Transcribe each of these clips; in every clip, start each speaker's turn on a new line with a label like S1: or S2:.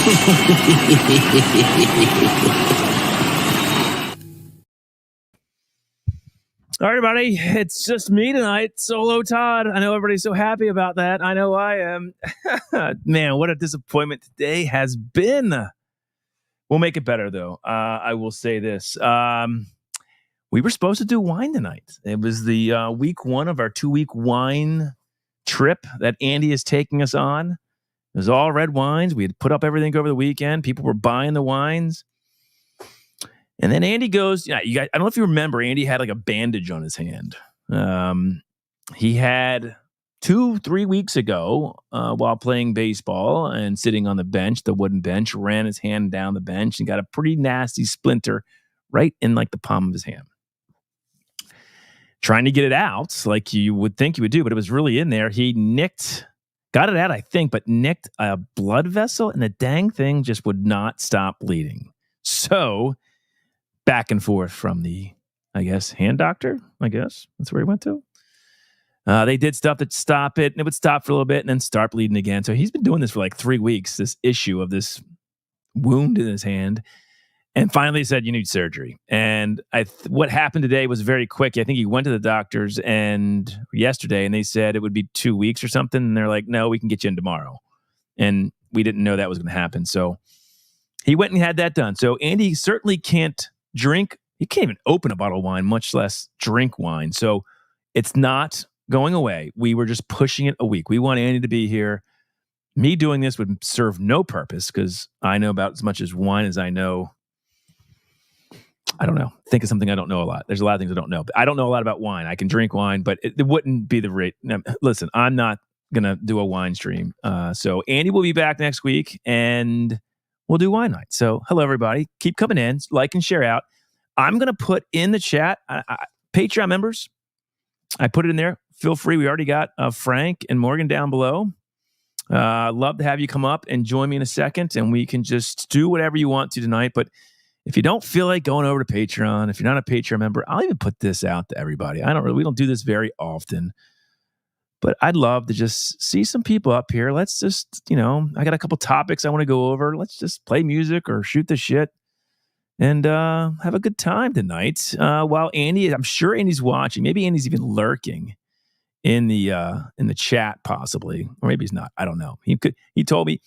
S1: All right, everybody, it's just me tonight, solo Todd. I know everybody's so happy about that. I know I am. Man, what a disappointment today has been. We'll make it better, though. I will say this. We were supposed to do wine tonight. It was the week one of our 2-week wine trip that Andy is taking us on. It was all red wines. We had put up everything over the weekend. People were buying the wines. And then Andy goes, yeah, you guys, I don't know if you remember, Andy had like a bandage on his hand. He had 2-3 weeks ago while playing baseball and sitting on the bench, the wooden bench, ran his hand down the bench and got a pretty nasty splinter right in like the palm of his hand. Trying to get it out like you would think you would do, but it was really in there. He got it out, I think, but nicked a blood vessel and the dang thing just would not stop bleeding. So back and forth from the, I guess, hand doctor, I guess. That's where he went to. They did stuff to stop it, and it would stop for a little bit and then start bleeding again. So he's been doing this for like 3 weeks, this issue of this wound in his hand. And finally said, you need surgery. And what happened today was very quick. I think he went to the doctors yesterday, and they said it would be 2 weeks or something. And they're like, no, we can get you in tomorrow. And we didn't know that was going to happen. So he went and had that done. So Andy certainly can't drink. He can't even open a bottle of wine, much less drink wine. So it's not going away. We were just pushing it a week. We want Andy to be here. Me doing this would serve no purpose because I know about as much as wine as I know. I don't know. Think of something I don't know a lot. There's a lot of things I don't know. I don't know a lot about wine. I can drink wine, but it wouldn't be the rate. Now, listen, I'm not going to do a wine stream. So Andy will be back next week and we'll do wine night. So hello, everybody. Keep coming in. Like and share out. I'm going to put in the chat, Patreon members. I put it in there. Feel free. We already got Frank and Morgan down below. Love to have you come up and join me in a second, and we can just do whatever you want to tonight. But if you don't feel like going over to Patreon, if you're not a Patreon member, I'll even put this out to everybody. We don't do this very often, but I'd love to just see some people up here. Let's just, I got a couple topics I want to go over. Let's just play music or shoot the shit and have a good time tonight. While Andy, I'm sure Andy's watching. Maybe Andy's even lurking in the chat, possibly, or maybe he's not. I don't know. He told me.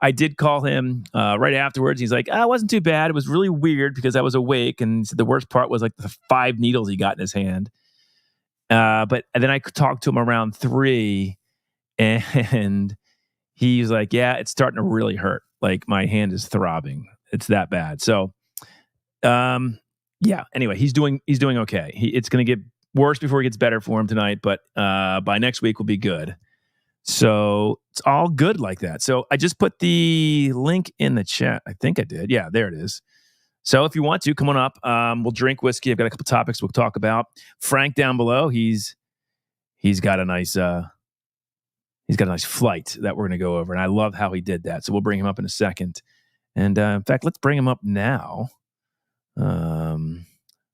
S1: I did call him right afterwards. He's like, it wasn't too bad. It was really weird because I was awake, and the worst part was like the 5 needles he got in his hand. But then I talked to him around 3, and he's like, yeah, it's starting to really hurt. Like my hand is throbbing. It's that bad. So, yeah. Anyway, he's doing okay. It's going to get worse before it gets better for him tonight, but by next week will be good. So it's all good like that. So I just put the link in the chat. I think I did. Yeah, there it is. So if you want to, come on up. We'll drink whiskey. I've got a couple topics we'll talk about. Frank down below, he's got a nice flight that we're going to go over, and I love how he did that. So we'll bring him up in a second. And in fact, let's bring him up now.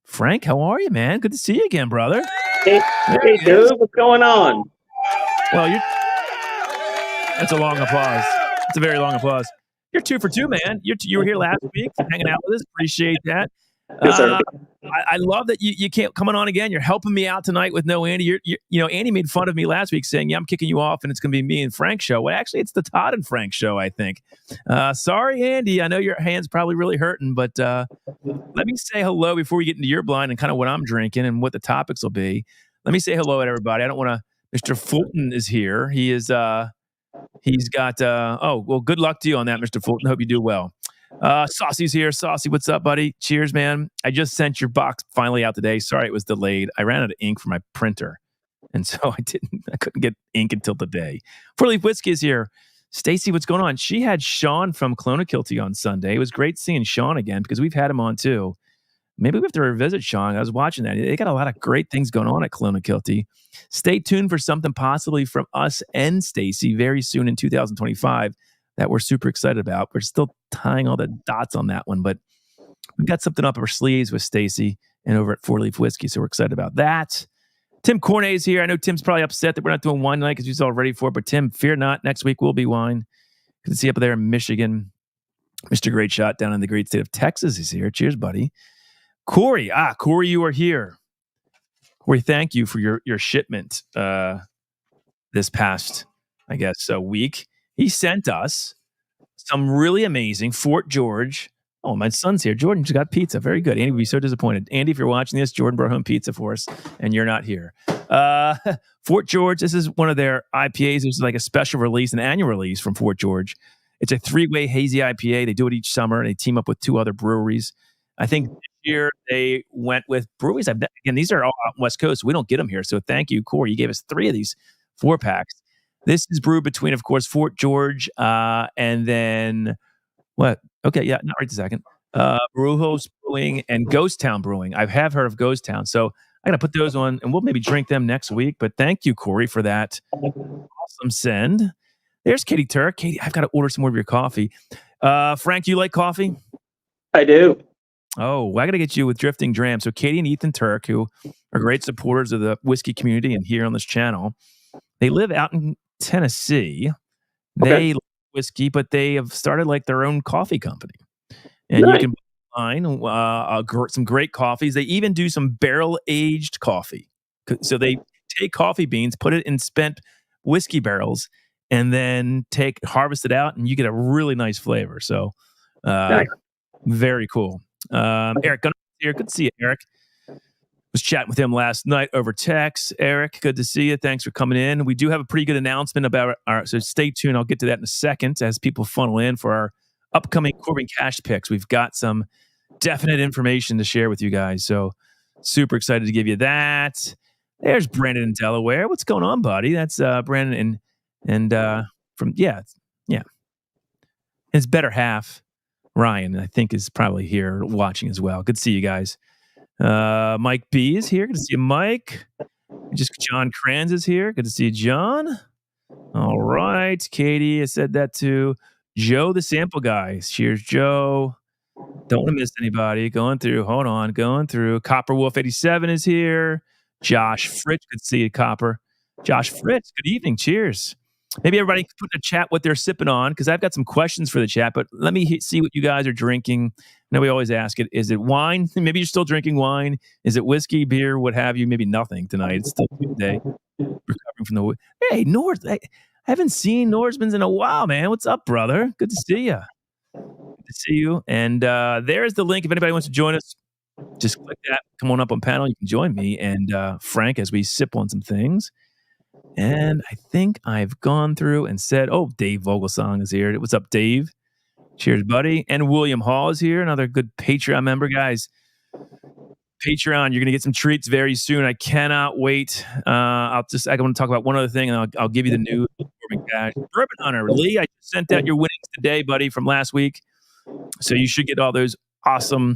S1: Frank, how are you, man? Good to see you again, brother.
S2: Hey dude, what's going on?
S1: Well, that's a long applause. It's a very long applause. You're 2 for 2, man. You were here last week, hanging out with us. Appreciate that.
S2: Yes, sir.
S1: I love that you can't coming on again. You're helping me out tonight with no Andy. Andy made fun of me last week saying, yeah, I'm kicking you off and it's going to be me and Frank show. Well, actually, it's the Todd and Frank show, I think. Sorry, Andy. I know your hand's probably really hurting, but let me say hello before we get into your blind and kind of what I'm drinking and what the topics will be. Let me say hello to everybody. I don't want to. Mr. Fulton is here. He is. He's got. Well, good luck to you on that, Mr. Fulton. Hope you do well. Saucy's here. Saucy, what's up, buddy? Cheers, man. I just sent your box finally out today. Sorry it was delayed. I ran out of ink for my printer, and so I couldn't get ink until today. 4-Leaf Whiskey is here. Stacy, what's going on? She had Sean from Clonakilty on Sunday. It was great seeing Sean again because we've had him on too. Maybe we have to revisit Sean. I was watching that. They got a lot of great things going on at Clonakilty. Stay tuned for something possibly from us and Stacy very soon in 2025 that we're super excited about. We're still tying all the dots on that one, but we got something up our sleeves with Stacy and over at 4-Leaf Whiskey, so we're excited about that. Tim Cornet's here. I know Tim's probably upset that we're not doing wine tonight because he's all ready for it, but Tim, fear not. Next week will be wine. Good to see you up there in Michigan. Mr. Great Shot down in the great state of Texas is here. Cheers, buddy. Corey, Corey, you are here. Corey, thank you for your shipment this past, I guess, week. He sent us some really amazing Fort George. Oh, my son's here. Jordan just got pizza. Very good. Andy would be so disappointed. Andy, if you're watching this, Jordan brought home pizza for us, and you're not here. Fort George, this is one of their IPAs. This is like a special release, an annual release from Fort George. It's a 3-way hazy IPA. They do it each summer, and they team up with 2 other breweries. I think this year they went with breweries. Again, these are all out West Coast. We don't get them here. So thank you, Corey. You gave us 3 of these 4-packs. This is brewed between, of course, Fort George and then what? Okay, yeah, not right this second. Brewhouse Brewing and Ghost Town Brewing. I have heard of Ghost Town. So I got to put those on, and we'll maybe drink them next week. But thank you, Corey, for that awesome send. There's Katie Turk. Katie, I've got to order some more of your coffee. Frank, do you like coffee?
S2: I do.
S1: Oh, I got to get you with Drifting Drams. So Katie and Ethan Turk, who are great supporters of the whiskey community and here on this channel, they live out in Tennessee. They like whiskey, but they have started like their own coffee company. And you can find some great coffees. They even do some barrel-aged coffee. So they take coffee beans, put it in spent whiskey barrels, and then harvest it out, and you get a really nice flavor. So very cool. Eric Gunnar here. Good to see you, Eric. Was chatting with him last night over text. Eric, good to see you. Thanks for coming in. We do have a pretty good announcement about so stay tuned. I'll get to that in a second as people funnel in for our upcoming Corbin Cash picks. We've got some definite information to share with you guys. So super excited to give you that. There's Brandon in Delaware. What's going on, buddy? That's Brandon and from his better half, Ryan, I think is probably here watching as well. Good to see you guys. Mike B is here. Good to see you, Mike. John Kranz is here. Good to see you, John. All right. Katie, I said that too. Joe, the sample guy. Cheers, Joe. Don't want to miss anybody. Going through. Copper Wolf 87 is here. Josh Fritz. Good to see you, Copper. Josh Fritz. Good evening. Cheers. Maybe everybody can put in the chat what they're sipping on, because I've got some questions for the chat, but let me see what you guys are drinking. I know we always ask it. Is it wine? Maybe you're still drinking wine. Is it whiskey, beer, what have you? Maybe nothing tonight. It's still Tuesday. Recovering from the... Hey, Nord. I haven't seen Nordsman's in a while, man. What's up, brother? Good to see you. Good to see you. And there's the link. If anybody wants to join us, just click that. Come on up on panel. You can join me and Frank as we sip on some things. And I think I've gone through and said, Dave Vogelsong is here. What's up, Dave? Cheers, buddy. And William Hall is here, another good Patreon member. Guys, Patreon, you're going to get some treats very soon. I cannot wait. I want to talk about one other thing, and I'll give you the news. Bourbon Hunter. Lee, I just sent out your winnings today, buddy, from last week. So you should get all those awesome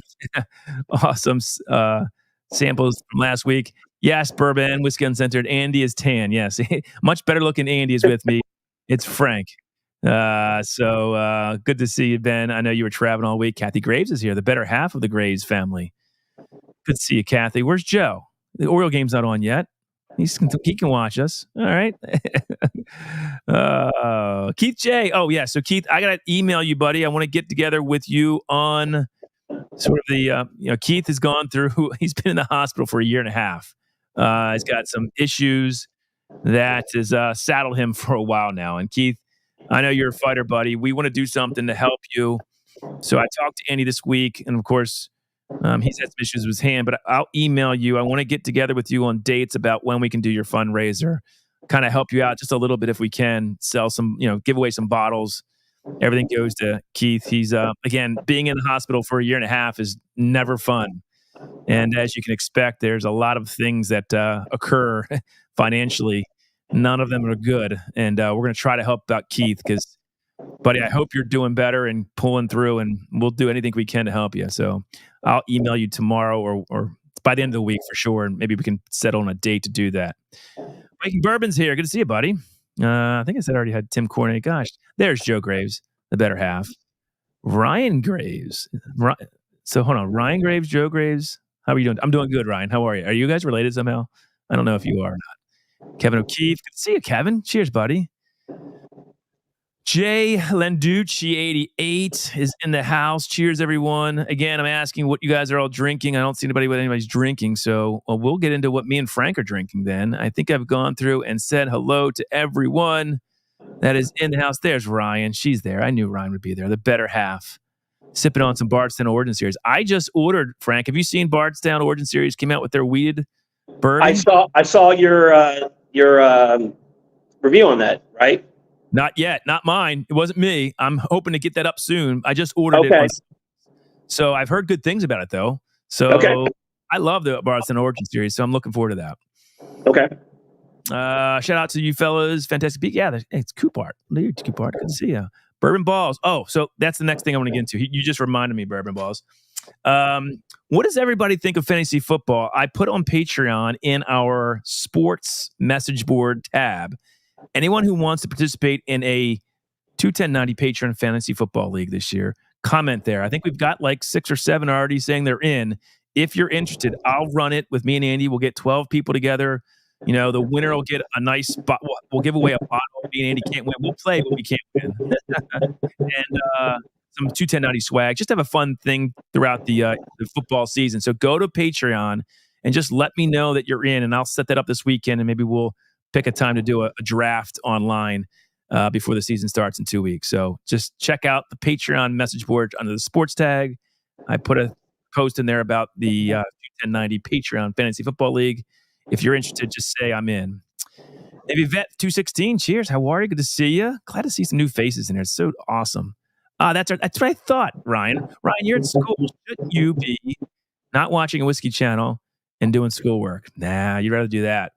S1: samples from last week. Yes, bourbon, whiskey uncensored. Andy is tan. Yes, much better looking Andy is with me. It's Frank. So good to see you, Ben. I know you were traveling all week. Kathy Graves is here, the better half of the Graves family. Good to see you, Kathy. Where's Joe? The Oriole game's not on yet. He can watch us. All right. Keith J. Oh, yeah. So, Keith, I got to email you, buddy. I want to get together with you on sort of the, Keith has gone through, he's been in the hospital for 1.5 years. He's got some issues that has saddled him for a while now. And Keith, I know you're a fighter, buddy. We want to do something to help you. So I talked to Andy this week, and of course, he's had some issues with his hand, but I'll email you. I want to get together with you on dates about when we can do your fundraiser, kind of help you out just a little bit if we can, sell some, give away some bottles. Everything goes to Keith. He's, again, being in the hospital for 1.5 years is never fun. And as you can expect, there's a lot of things that occur financially. None of them are good. And we're going to try to help out Keith because, buddy, I hope you're doing better and pulling through, and we'll do anything we can to help you. So I'll email you tomorrow or by the end of the week for sure, and maybe we can settle on a date to do that. Making Bourbon's here. Good to see you, buddy. I think I said I already had Tim Cornett. Gosh, there's Joe Graves, the better half. Ryan Graves. So hold on. Ryan Graves, Joe Graves. How are you doing? I'm doing good, Ryan. How are you? Are you guys related somehow? I don't know if you are or not. Kevin O'Keefe. Good to see you, Kevin. Cheers, buddy. Jay Lenducci 88 is in the house. Cheers, everyone. Again, I'm asking what you guys are all drinking. I don't see anybody what anybody's drinking, so we'll get into what me and Frank are drinking then. I think I've gone through and said hello to everyone that is in the house. There's Ryan. She's there. I knew Ryan would be there. The better half. Sipping on some Bardstown Origin Series. I just ordered, Frank. Have you seen Bardstown Origin Series came out with their weeded bourbon?
S2: I saw your review on that, right?
S1: Not yet. Not mine. It wasn't me. I'm hoping to get that up soon. I just ordered it. So I've heard good things about it, though. So I love the Bardstown Origin Series, so I'm looking forward to that.
S2: Okay.
S1: Shout out to you fellas. Fantastic Beak. Yeah, it's Coupart. It's Coupart. Good to see you. Bourbon Balls. Oh, so that's the next thing I want to get into. You just reminded me, Bourbon Balls. What does everybody think of fantasy football? I put on Patreon in our sports message board tab. Anyone who wants to participate in a 21090 Patreon fantasy football league this year, comment there. I think we've got like 6 or 7 already saying they're in. If you're interested, I'll run it with me and Andy. We'll get 12 people together. You know, the winner will get a nice spot. We'll give away a bottle. Me and Andy can't win. We'll play, but we can't win. And some 21090 swag. Just have a fun thing throughout the football season. So go to Patreon and just let me know that you're in, and I'll set that up this weekend, and maybe we'll pick a time to do a draft online before the season starts in 2 weeks. So just check out the Patreon message board under the sports tag. I put a post in there about the 21090 Patreon Fantasy Football League. If you're interested, just say I'm in. Maybe Vet 216, cheers. How are you? Good to see you. Glad to see some new faces in here. It's so awesome. That's what I thought, Ryan. Ryan, you're at school. Shouldn't you be not watching a whiskey channel and doing schoolwork? Nah, you'd rather do that.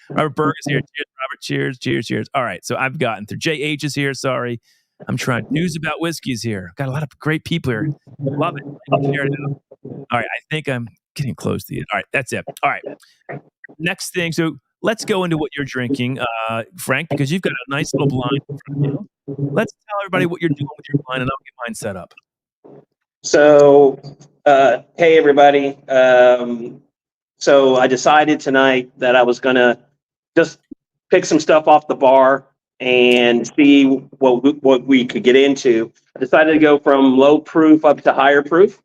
S1: Robert Berg is here. Cheers, Robert. Cheers, cheers, cheers. All right, so I've gotten through. JH is here. Sorry. I'm trying. News about whiskey is here. Got a lot of great people here. Love it. Share it out. All right, I think I'm getting close to it. All right, that's it. All right. Next thing. So let's go into what you're drinking, Frank, because you've got a nice little blind in front of you. Let's tell everybody what you're doing with your blind, and I'll get mine set up.
S2: So, hey, everybody. So I decided tonight that I was going to just pick some stuff off the bar and see what we could get into. I decided to go from low proof up to higher proof,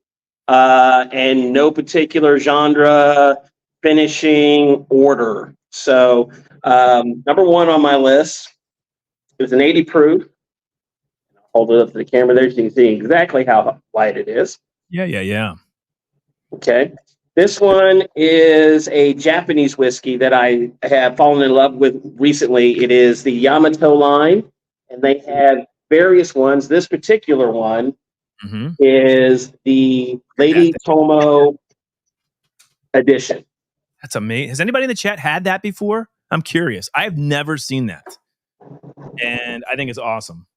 S2: and no particular genre, finishing order. So number one on my list is an 80 proof. Hold it up to the camera there so you can see exactly how light it is.
S1: Yeah.
S2: Okay. This one is a Japanese whiskey that I have fallen in love with recently. It is the Yamato line, and they have various ones. This particular one is the Lady Tomo edition.
S1: That's amazing. Has anybody in the chat had that before? I'm curious. I've never seen that, and I think it's awesome.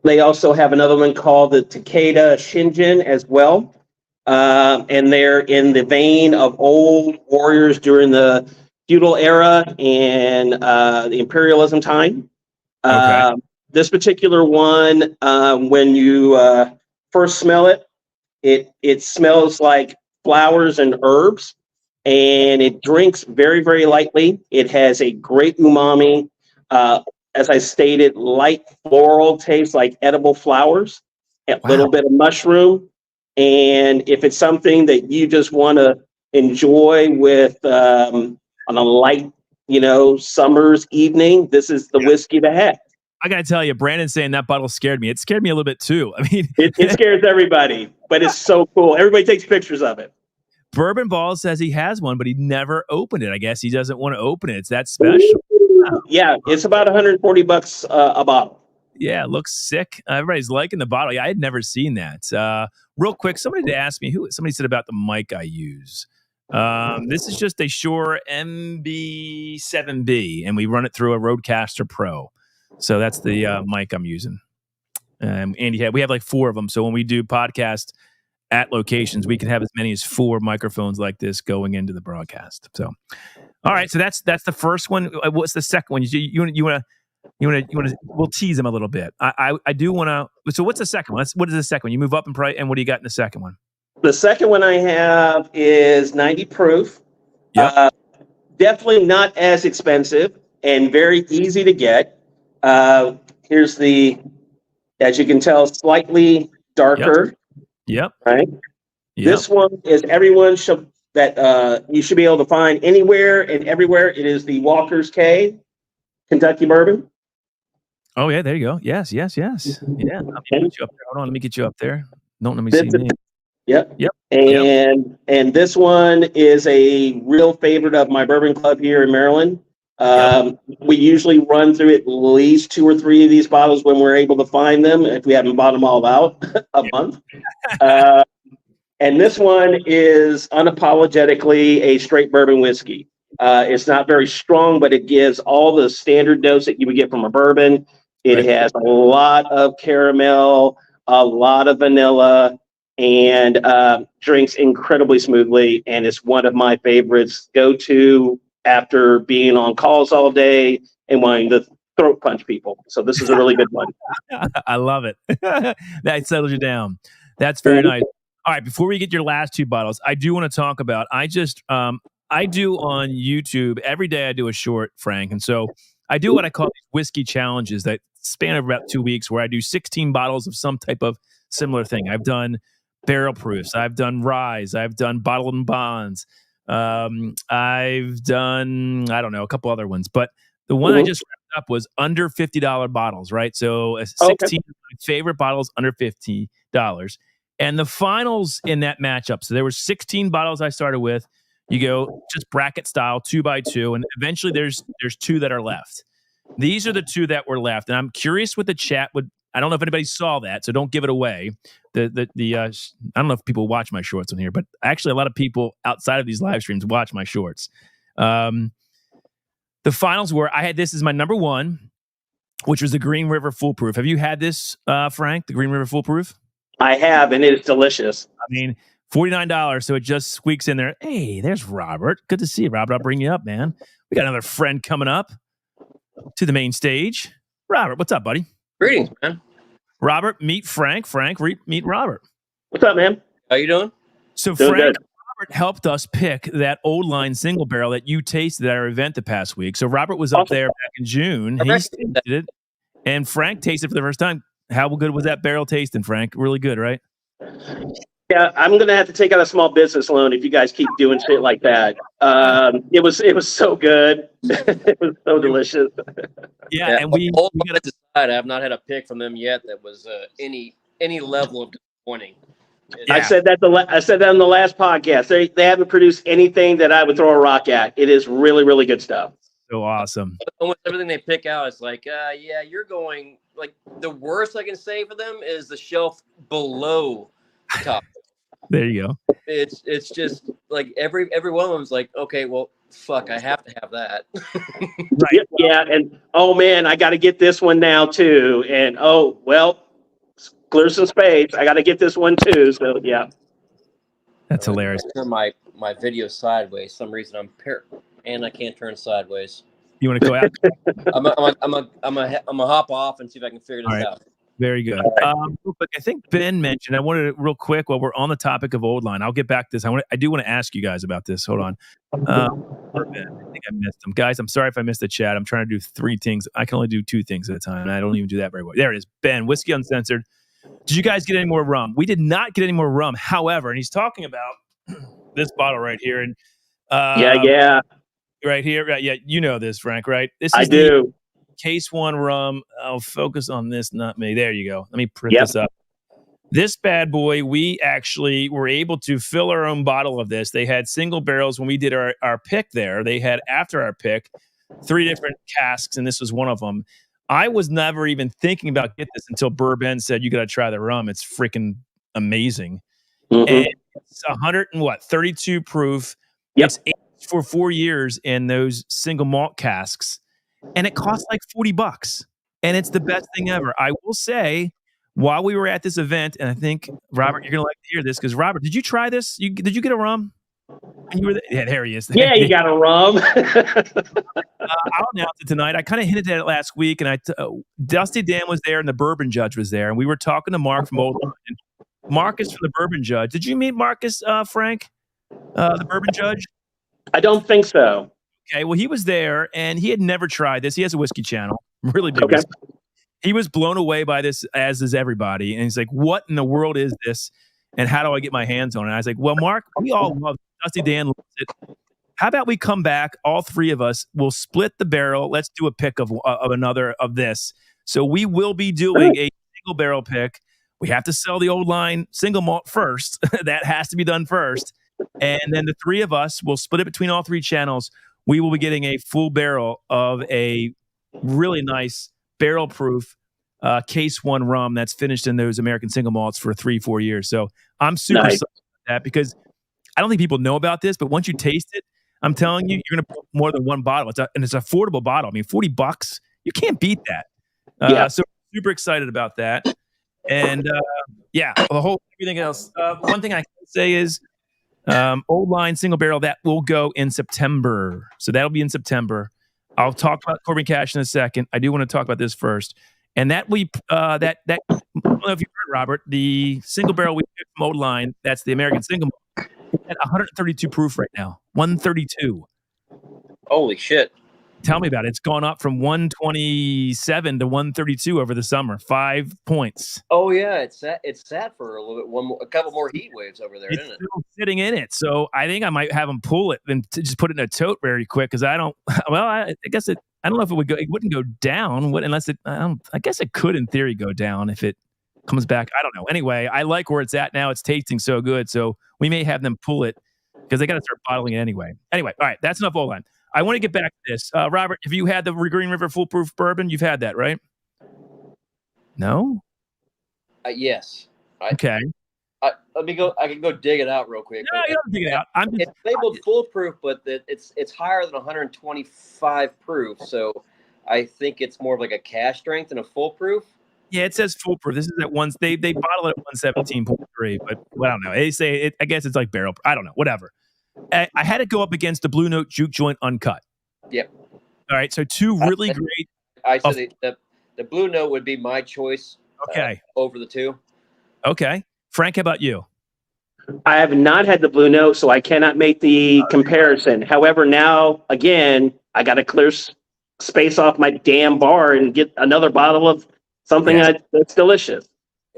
S2: They also have another one called the Takeda Shinjin as well. And they're in the vein of old warriors during the feudal era and the imperialism time. This particular one, when you first smell it, it smells like flowers and herbs, and it drinks very, very lightly. It has a great umami. As I stated, light floral taste like edible flowers, a little bit of mushroom. And if it's something that you just want to enjoy with on a light, summer's evening, this is the whiskey to have.
S1: I got to tell you, Brandon saying that bottle scared me. It scared me a little bit too. I mean,
S2: it scares everybody, but it's so cool. Everybody takes pictures of it.
S1: Bourbon Ball says he has one, but he never opened it. I guess he doesn't want to open it. It's that special.
S2: Yeah, it's about $140 a bottle.
S1: Yeah, it looks sick. Everybody's liking the bottle. Yeah, I had never seen that. Real quick, somebody did ask me somebody said about the mic I use. This is just a Shure MB7B, and we run it through a Rodecaster Pro. So that's the mic I'm using. Andy, we have like 4 of them. So when we do podcast at locations, we can have as many as 4 microphones like this going into the broadcast. So, all right. So that's the first one. What's the second one? You want to? We'll tease them a little bit. I do want to. So what's the second one? What is the second one? You move up in price, and what do you got in the second one?
S2: The second one I have is 90 proof.
S1: Yep.
S2: Definitely not as expensive and very easy to get. Here's the, as you can tell, slightly darker.
S1: Yep.
S2: Right.
S1: Yep.
S2: This one is everyone should that you should be able to find anywhere and everywhere. It is the Walker's Cay Kentucky bourbon.
S1: Oh yeah, there you go. Yes. Yeah. Let me get you up there. Hold on, let me get you up there. Don't let me see me.
S2: Yep.
S1: Yep.
S2: And this one is a real favorite of my bourbon club here in Maryland. We usually run through at least 2 or 3 of these bottles when we're able to find them, if we haven't bought them all out a month. And this one is unapologetically a straight bourbon whiskey. It's not very strong, but it gives all the standard notes that you would get from a bourbon. It has a lot of caramel, a lot of vanilla, and drinks incredibly smoothly. And it's one of my favorites. Go to after being on calls all day and wanting to throat punch people. So this is a really good one.
S1: I love it. That settles you down. That's very nice. All right, before we get your last 2 bottles, I do want to talk about, I do on YouTube, every day I do a short, Frank. And so I do what I call these whiskey challenges that span over about 2 weeks, where I do 16 bottles of some type of similar thing. I've done barrel proofs. I've done ryes. I've done bottled and bonds. I've done, I don't know, a couple other ones. But the one I just wrapped up was under $50 bottles, right? So 16 of my favorite bottles under $50. And the finals in that matchup, so there were 16 bottles I started with. You go just bracket style, 2 by 2, and eventually there's 2 that are left. These are the 2 that were left, and I'm curious what the chat would. I don't know if anybody saw that, so don't give it away. I don't know if people watch my shorts on here, but actually a lot of people outside of these live streams watch my shorts. The finals were, I had this as my number 1, which was the Green River Foolproof. Have you had this, Frank? The Green River Foolproof?
S2: I have, and it is delicious.
S1: I mean, $49, so it just squeaks in there. Hey, there's Robert. Good to see you, Robert. I'll bring you up, man. We got another friend coming up to the main stage. Robert, what's up, buddy?
S3: Greetings, man.
S1: Robert, meet Frank. Frank, meet Robert.
S2: What's up, man?
S3: How you doing?
S1: So Frank, Robert helped us pick that Old Line single barrel that you tasted at our event the past week. So Robert was up there back in June. He tasted it, and Frank tasted it for the first time. How good was that barrel tasting, Frank? Really good, right?
S2: Yeah, I'm going to have to take out a small business loan if you guys keep doing shit like that. It was so good. It was so delicious.
S1: Yeah, and we
S3: got to decide. I have not had a pick from them yet that was any level of disappointing.
S2: Yeah. I said that on the last podcast. They haven't produced anything that I would throw a rock at. It is really, really good stuff.
S1: So awesome.
S3: Almost everything they pick out is like, yeah, you're going, like, the worst I can say for them is the shelf below the top.
S1: There you go.
S3: It's just like every one of them's like, okay, well, fuck, I have to have that.
S2: Right. Yeah, and oh man, I got to get this one now too. And oh well, clear some space. I got to get this one too. So yeah.
S1: That's hilarious.
S3: Turn my video sideways. Some reason and I can't turn sideways.
S1: You want to go out?
S3: I'm a hop off and see if I can figure this out.
S1: Very good. But I think Ben mentioned, I wanted to real quick while we're on the topic of Old Line. I'll get back to this. I do want to ask you guys about this. Hold on. I think I missed them. Guys, I'm sorry if I missed the chat. I'm trying to do 3 things. I can only do 2 things at a time, and I don't even do that very well. There it is. Ben, Whiskey Uncensored. Did you guys get any more rum? We did not get any more rum. However, and he's talking about this bottle right here. And
S2: yeah.
S1: Right here. Right, yeah, you know this, Frank, right? This is
S2: I do.
S1: Case 1 rum. I'll focus on this, not me. There you go. Let me print this up. This bad boy, we actually were able to fill our own bottle of this. They had single barrels when we did our pick there. They had, after our pick, 3 different casks, and this was one of them. I was never even thinking about getting this until Bourbon said, you got to try the rum. It's freaking amazing. Mm-hmm. And it's 132 proof. Yep. It's aged for 4 years in those single malt casks. And it costs like $40. And it's the best thing ever. I will say, while we were at this event, and I think, Robert, you're going to like to hear this, because, Robert, did you try this? Did you get a rum? And you were yeah, there he is.
S2: Yeah, you got a rum.
S1: I'll announce it tonight. I kind of hinted at it last week, and Dusty Dan was there, and the Bourbon Judge was there, and we were talking to Mark from Old Line. Marcus from the Bourbon Judge. Did you meet Marcus, Frank, the Bourbon Judge?
S2: I don't think so.
S1: Okay, well, he was there, and he had never tried this. He has a whiskey channel, really big.
S2: Okay.
S1: Whiskey. He was blown away by this, as is everybody. And he's like, what in the world is this? And how do I get my hands on it? And I was like, well, Mark, we all love it. Dusty Dan loves it. How about we come back, all three of us, we'll split the barrel. Let's do a pick of another of this. So we will be doing a single barrel pick. We have to sell the old line single malt first. That has to be done first. And then the three of us will split it between all three channels. We will be getting a full barrel of a really nice barrel-proof Case 1 rum that's finished in those American single malts for 3-4 years. So I'm super excited about that because I don't think people know about this, but once you taste it, I'm telling you, you're going to put more than one bottle. And it's an affordable bottle. I mean, $40, you can't beat that. So super excited about that. And everything else. One thing I can say is old line single barrel, that will go in September. So that'll be in September. I'll talk about Corbin Cash in a second. I do want to talk about this first. And that I don't know if you heard, Robert, the single barrel we picked from old line, that's the American single malt, at 132 proof right now. 132.
S3: Holy shit.
S1: Tell me about it. It's gone up from 127 to 132 over the summer. 5 points.
S3: Oh yeah, it's sat for a little bit, a couple more heat waves over there,
S1: It's
S3: isn't it?
S1: still sitting in it. So I think I might have them pull it and just put it in a tote very quick because I don't. Well, I guess it. I don't know if it would go. It wouldn't go down unless it. I guess it could, in theory, go down if it comes back. I don't know. Anyway, I like where it's at now. It's tasting so good. So we may have them pull it because they got to start bottling it anyway. Anyway, all right. That's enough old line. I want to get back to this. Robert, if you had the Green River Foolproof Bourbon, you've had that, right? No?
S3: Yes.
S1: Okay.
S3: Let me go. I can go dig it out real quick.
S1: No, you don't dig it out.
S3: It's labeled foolproof, but it's higher than 125 proof. So I think it's more of like a cash strength than a foolproof.
S1: Yeah, it says foolproof. This is at once they bottle it at 117.3, but I don't know. They say it. I guess it's like barrel. I don't know. Whatever. I had to go up against the Blue Note Juke Joint Uncut.
S3: Yep.
S1: All right, so two really great.
S3: I said the Blue Note would be my choice.
S1: Okay.
S3: Over the two.
S1: Okay, Frank, how about you?
S2: I have not had the Blue Note, so I cannot make the comparison. However, now, again, I got to clear space off my damn bar and get another bottle of something that's delicious.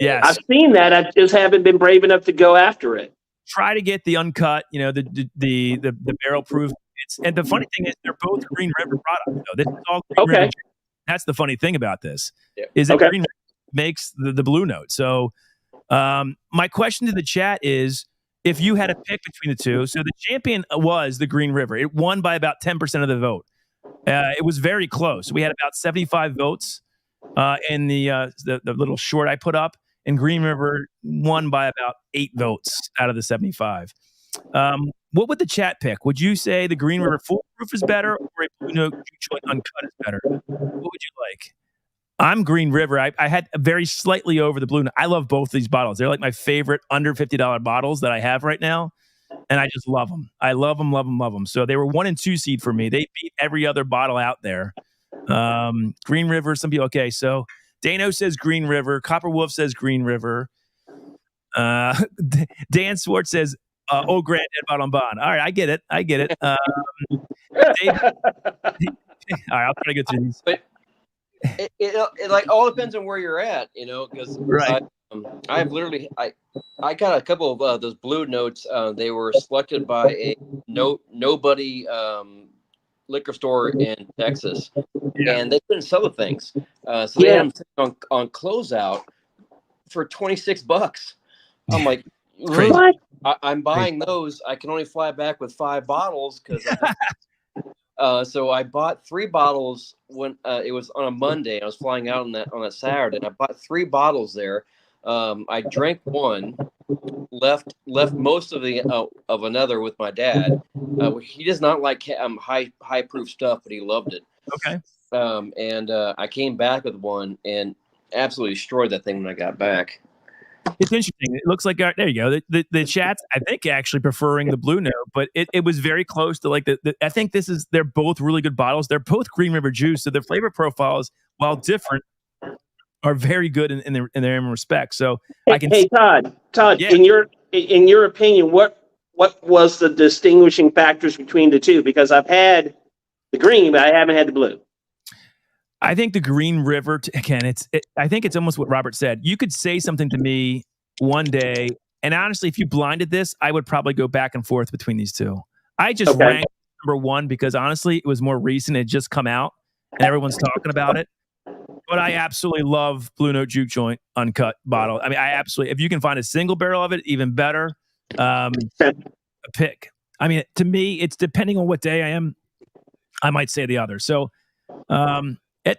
S1: Yes.
S2: I've seen that. I just haven't been brave enough to go after it.
S1: Try to get the uncut, the barrel proof. And the funny thing is, they're both Green River products. Though this is all Green River. That's the funny thing about this is that Green River makes the Blue Note. So, my question to the chat is, if you had a pick between the two, so the champion was the Green River. It won by about 10% of the vote. It was very close. We had about 75 votes in the little short I put up. And Green River won by about 8 votes out of the 75. What would the chat pick? Would you say the Green River Foolproof is better or a Blue Note Joint Uncut is better? What would you like? I'm Green River. I had very slightly over the Blue Note. I love both these bottles. They're like my favorite under $50 bottles that I have right now. And I just love them. I love them, love them, love them. So they were 1 and 2 seed for me. They beat every other bottle out there. Green River, some people, okay, so Dano says Green River. Copper Wolf says Green River. Dan Swartz says, "Oh, Grant Ed on Bond." All right, I get it. Dave, all right, I'll try to get through these.
S3: But it like all depends on where you're at, because I have literally I got a couple of those Blue Notes. They were selected by a nobody liquor store in Texas, and they couldn't sell the things. So they had them on closeout for $26. I'm like, what? I'm buying those. I can only fly back with 5 bottles because. So I bought 3 bottles when it was on a Monday. I was flying out on that Saturday. And I bought 3 bottles there. I drank 1, left most of the of another with my dad. He does not like high proof stuff, but he loved it.
S1: Okay.
S3: And I came back with 1 and absolutely destroyed that thing when I got back.
S1: It's interesting. It looks like there you go. The chat's I think actually preferring the Blue Note, but it was very close to like I think they're both really good bottles. They're both Green River Juice, so their flavor profiles, while different, are very good in their own respect. So I can.
S2: Hey Todd, in your opinion, what was the distinguishing factors between the two? Because I've had the green, but I haven't had the blue.
S1: I think the Green River, again, I think it's almost what Robert said. You could say something to me one day, and honestly, if you blinded this, I would probably go back and forth between these two. I just ranked number one because honestly, it was more recent. It had just come out, and everyone's talking about it. But I absolutely love Blue Note Juke Joint uncut bottle. I mean, I absolutely, if you can find a single barrel of it, even better. A pick. I mean, to me, it's depending on what day I am. I might say the other. So,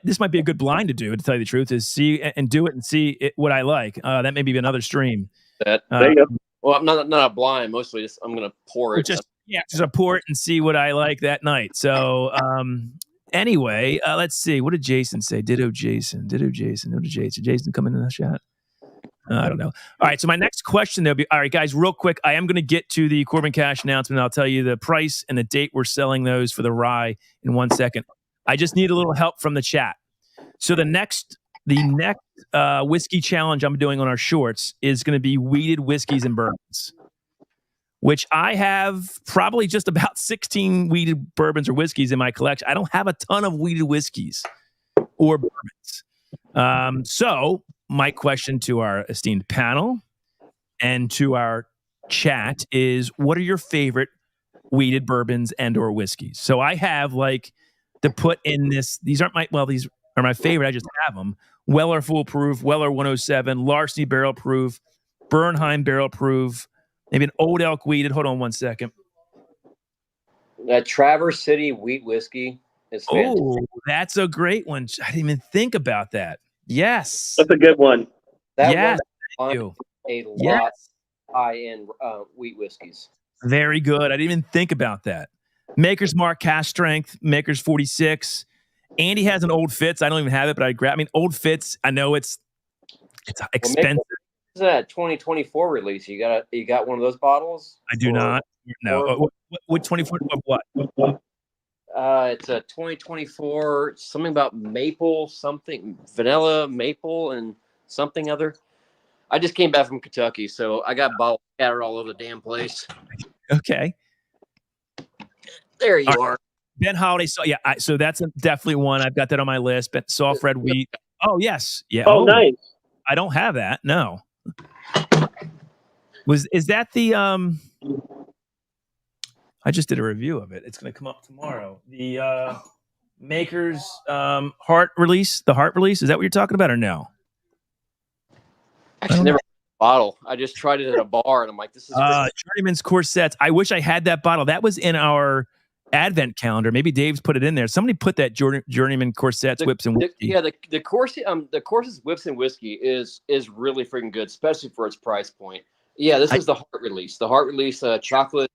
S1: this might be a good blind to do. To tell you the truth, is see and do it and see what I like. That may be another stream.
S3: There you go. Well, I'm not a blind. Mostly, just I'm gonna pour it.
S1: Just pour it and see what I like that night. So, anyway, let's see. What did Jason say? Ditto Jason. Jason coming in the chat. I don't know. All right. So my next question, there'll be, all right, guys, real quick. I am going to get to the Corbin Cash announcement. I'll tell you the price and the date we're selling those for the rye in 1 second. I just need a little help from the chat. So the next whiskey challenge I'm doing on our shorts is going to be weeded whiskeys and bourbons, which I have probably just about 16 weeded bourbons or whiskeys in my collection. I don't have a ton of weeded whiskeys or bourbons. So my question to our esteemed panel and to our chat is, what are your favorite weeded bourbons and or whiskeys? So I have to put in this. These are my favorite. I just have them. Weller Full Proof, Weller 107, Larceny Barrel Proof, Bernheim Barrel Proof, maybe an Old Elk Weeded. Hold on 1 second.
S3: That Traverse City wheat whiskey is fantastic.
S1: Oh, that's a great one. I didn't even think about that. Yes.
S2: That's a good one.
S3: That one a lot high-end wheat whiskeys.
S1: Very good. I didn't even think about that. Maker's Mark Cask Strength, Maker's 46. Andy has an Old Fitz. I don't even have it, but Old Fitz, I know it's expensive.
S3: This is a 2024 release. You got one of those bottles?
S1: I do not. No. What 24? What?
S3: It's a 2024, something about maple, something vanilla, maple, and something other. I just came back from Kentucky, so I got bottles scattered all over the damn place.
S1: Okay.
S3: There you are.
S1: Ben Holiday. So that's definitely one. I've got that on my list. But soft red wheat. Oh, yes. Yeah.
S2: Oh, nice.
S1: I don't have that. No. Is that the I just did a review of it. It's going to come up tomorrow. The Maker's heart release. The heart release. Is that what you're talking about or no?
S3: Actually, never had a bottle. I just tried it at a bar, and I'm like, this is
S1: Journeyman's Corsets. I wish I had that bottle. That was in our Advent calendar. Maybe Dave's put it in there. Somebody put that Journeyman Corsets Whips and Whiskey.
S3: The Corsets Whips and Whiskey is really freaking good, especially for its price point. Yeah, this is the heart release. The heart release chocolate.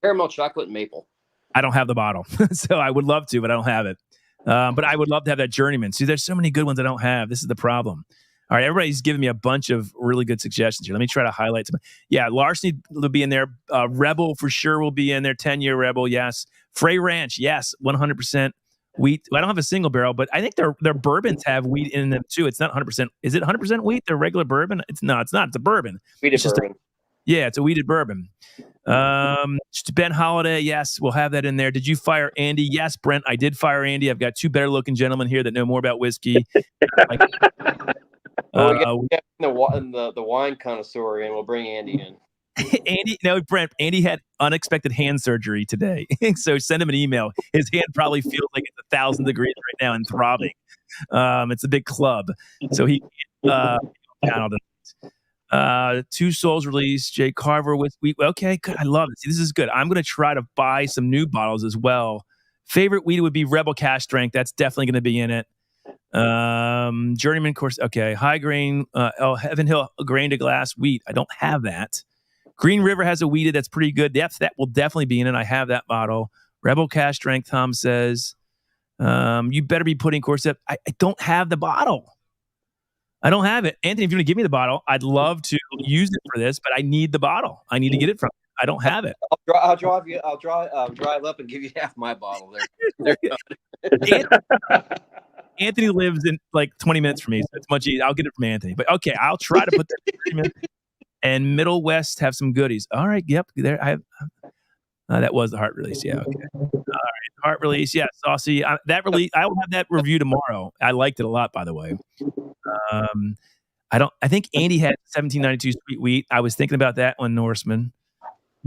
S3: Caramel chocolate and maple.
S1: I don't have the bottle, so I would love to, but I don't have it. But I would love to have that Journeyman. See, there's so many good ones I don't have. This is the problem. All right, everybody's giving me a bunch of really good suggestions here. Let me try to highlight some. Yeah, Larceny will be in there. Rebel for sure will be in there. 10-year Rebel, yes. Frey Ranch, yes, 100% wheat. I don't have a single barrel, but I think their bourbons have wheat in them too. It's not 100%. Is it 100% wheat? Their regular bourbon? It's not. It's a bourbon.
S3: Wheated bourbon.
S1: It's a wheated bourbon. Ben Holiday, yes, we'll have that in there. Did you fire Andy? Yes, Brent, I did fire Andy. I've got two better looking gentlemen here that know more about whiskey.
S3: We get the wine connoisseur, and we'll bring Andy in.
S1: Andy had unexpected hand surgery today, so send him an email. His hand probably feels like it's 1,000 degrees right now and throbbing. It's a big club, so he can't. Two Souls release, Jay Carver with wheat. Okay, good. I love it. See, this is good. I'm going to try to buy some new bottles as well. Favorite wheat would be Rebel Cask Strength. That's definitely going to be in it. Journeyman course. Okay. High grain, Heaven Hill grain to glass wheat. I don't have that. Green River has a wheated that's pretty good. That will definitely be in it. I have that bottle. Rebel Cask Strength, Tom says. You better be putting Corset. I don't have the bottle. I don't have it. Anthony, if you want to give me the bottle, I'd love to use it for this, but I need the bottle. I need to get it from you. I don't have it.
S3: I'll drive up and give you half my bottle there.
S1: Anthony lives in like 20 minutes from me, so it's much easier. I'll get it from Anthony. But okay, I'll try to put that in. And Middle West have some goodies. All right, yep. There I have That was the heart release. Yeah. Okay. All right. Heart release. Yeah. Saucy. That release. I will have that review tomorrow. I liked it a lot, by the way. I think Andy had 1792 sweet wheat. I was thinking about that one, Norseman.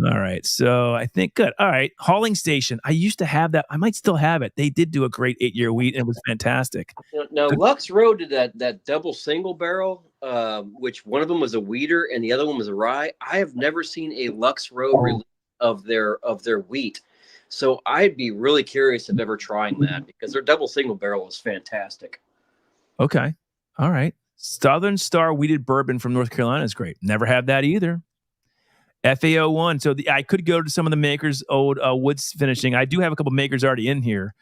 S1: All right. So I think good. All right. Hauling Station. I used to have that. I might still have it. They did do a great 8-year wheat and it was fantastic.
S3: Now Lux Road did that double single barrel, which one of them was a wheater and the other one was a rye. I have never seen a Lux Road release of their wheat. So I'd be really curious of ever trying that because their double single barrel is fantastic.
S1: Okay. All right. Southern Star Wheated Bourbon from North Carolina is great. Never had that either. FAO1. So I could go to some of the makers' old woods finishing. I do have a couple makers already in here,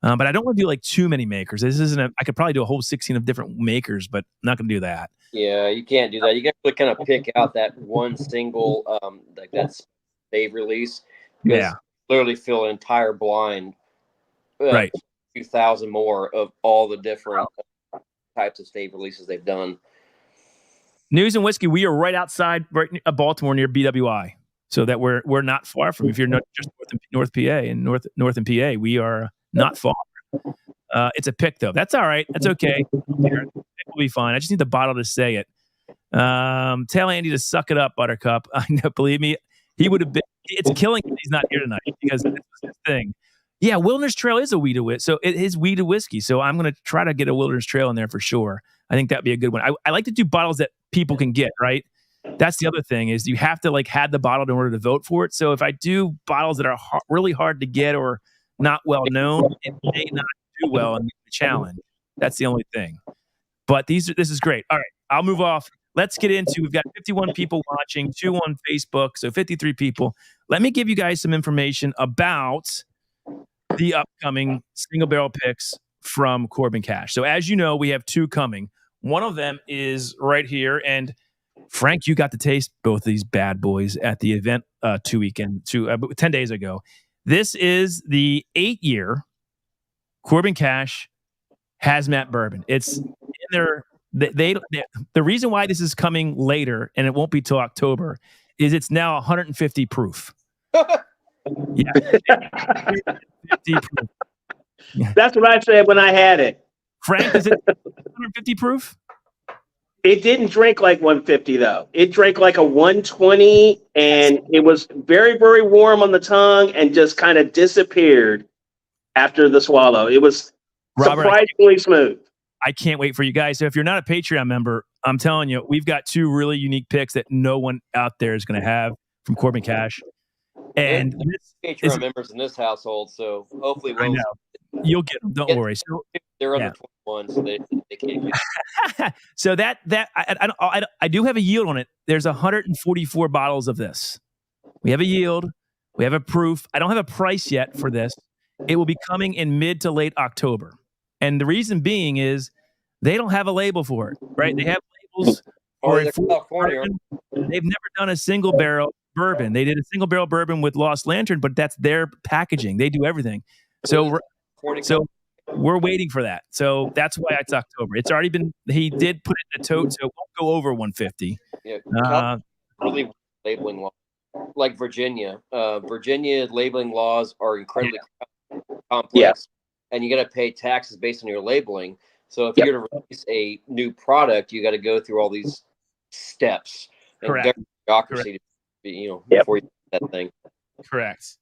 S1: but I don't want to do like too many makers. This isn't. I could probably do a whole 16 of different makers, but I'm not going to do that.
S3: Yeah, you can't do that. You got to kind of pick out that one single, like that's stave release.
S1: Yeah,
S3: literally fill an entire blind,
S1: right?
S3: 2,000 more of all the different types of stave releases they've done.
S1: News and Whiskey. We are right outside Baltimore near BWI, so that we're not far from. If you're not just north PA and north and PA, we are not far. It's a pick though. That's all right. That's okay. It will be fine. I just need the bottle to say it. Tell Andy to suck it up, Buttercup. I know. Believe me, he would have been. It's killing him. He's not here tonight because this was his thing. Yeah, Wilderness Trail is a wheated whiskey. So it is wheated whiskey. So I'm going to try to get a Wilderness Trail in there for sure. I think that'd be a good one. I like to do bottles that people can get, right? That's the other thing is you have to like have the bottle in order to vote for it. So if I do bottles that are really hard to get or not well known, it may not do well in the challenge. That's the only thing. But this is great. All right, I'll move off. Let's get into, we've got 51 people watching, 2 on Facebook, so 53 people. Let me give you guys some information about the upcoming single barrel picks from Corbin Cash. So as you know, we have 2 coming. One of them is right here. And Frank, you got to taste both of these bad boys at the event 10 days ago. This is the 8-year Corbin Cash Hazmat Bourbon. It's in their, the reason why this is coming later, and it won't be till October, is it's now 150 proof. Yeah. 50 proof.
S2: That's what I said when I had it.
S1: Frank, is it 150 proof?
S2: It didn't drink like 150 though. It drank like a 120, and it was very, very warm on the tongue and just kind of disappeared after the swallow. It was surprisingly smooth.
S1: I can't wait for you guys. So if you're not a Patreon member, I'm telling you, we've got 2 really unique picks that no one out there is going to have from Corbin Cash. And
S3: Patreon members in this household, so hopefully
S1: you'll get them. Don't worry. So,
S3: they're under 21, so they can't get.
S1: So I do have a yield on it. There's 144 bottles of this. We have a yield. We have a proof. I don't have a price yet for this. It will be coming in mid to late October. And the reason being is they don't have a label for it, right? They have labels for California. They've never done a single barrel bourbon. They did a single barrel bourbon with Lost Lantern, but that's their packaging. They do everything. So we're waiting for that. So that's why it's October. It's already been, he did put it in a tote, so it won't go over 150.
S3: Yeah, really labeling law. Like Virginia. Virginia labeling laws are incredibly complex, and you got to pay taxes based on your labeling. So if you're going to release a new product, you got to go through all these steps and bureaucracy before you do that thing.
S1: Correct.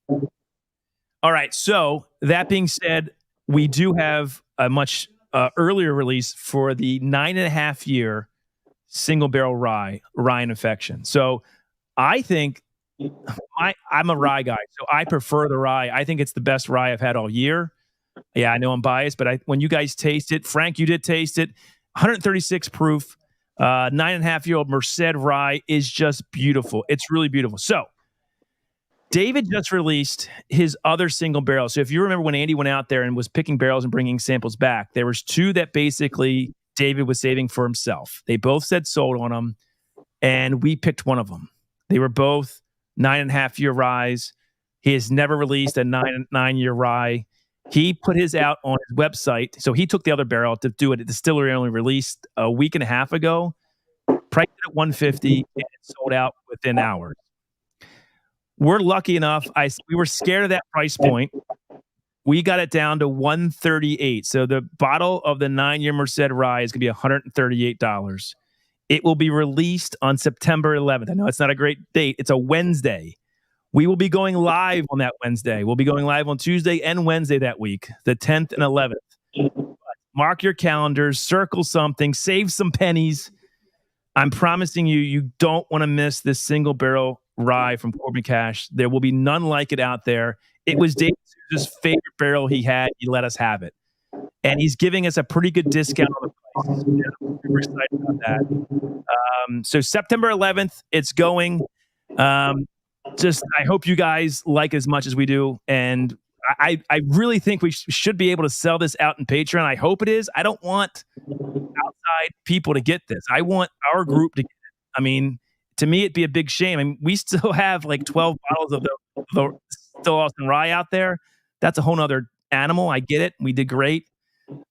S1: All right. So that being said, we do have a much earlier release for the 9.5-year single barrel rye infection. So I think I'm a rye guy, so I prefer the rye. I think it's the best rye I've had all year. Yeah, I know I'm biased, but when you guys taste it, Frank, you did taste it. 136 proof, 9.5-year-old Merced rye is just beautiful. It's really beautiful. So David just released his other single barrel. So if you remember when Andy went out there and was picking barrels and bringing samples back, there was 2 that basically David was saving for himself. They both said sold on them, and we picked one of them. They were both 9.5-year ryes. He has never released a 9-year rye. He put his out on his website. So he took the other barrel to do it. The distillery only released a week and a half ago. Priced it at $150 and it sold out within hours. We're lucky enough. We were scared of that price point. We got it down to $138. So the bottle of the 9-year Merced Rye is going to be $138. It will be released on September 11th. I know it's not a great date. It's a Wednesday. We will be going live on that Wednesday. We'll be going live on Tuesday and Wednesday that week, the 10th and 11th. Mark your calendars, circle something, save some pennies. I'm promising you, you don't want to miss this single barrel rye from Corbin Cash. There will be none like it out there. It was David Souza's favorite barrel he had. He let us have it. And he's giving us a pretty good discount on the prices. I'm super excited about that. So September 11th, it's going. I hope you guys like it as much as we do. And I really think we should be able to sell this out in Patreon. I hope it is. I don't want outside people to get this. I want our group to get it. I mean, to me, it'd be a big shame. I mean, we still have like 12 bottles of the Still Austin Rye out there. That's a whole nother animal. I get it. We did great.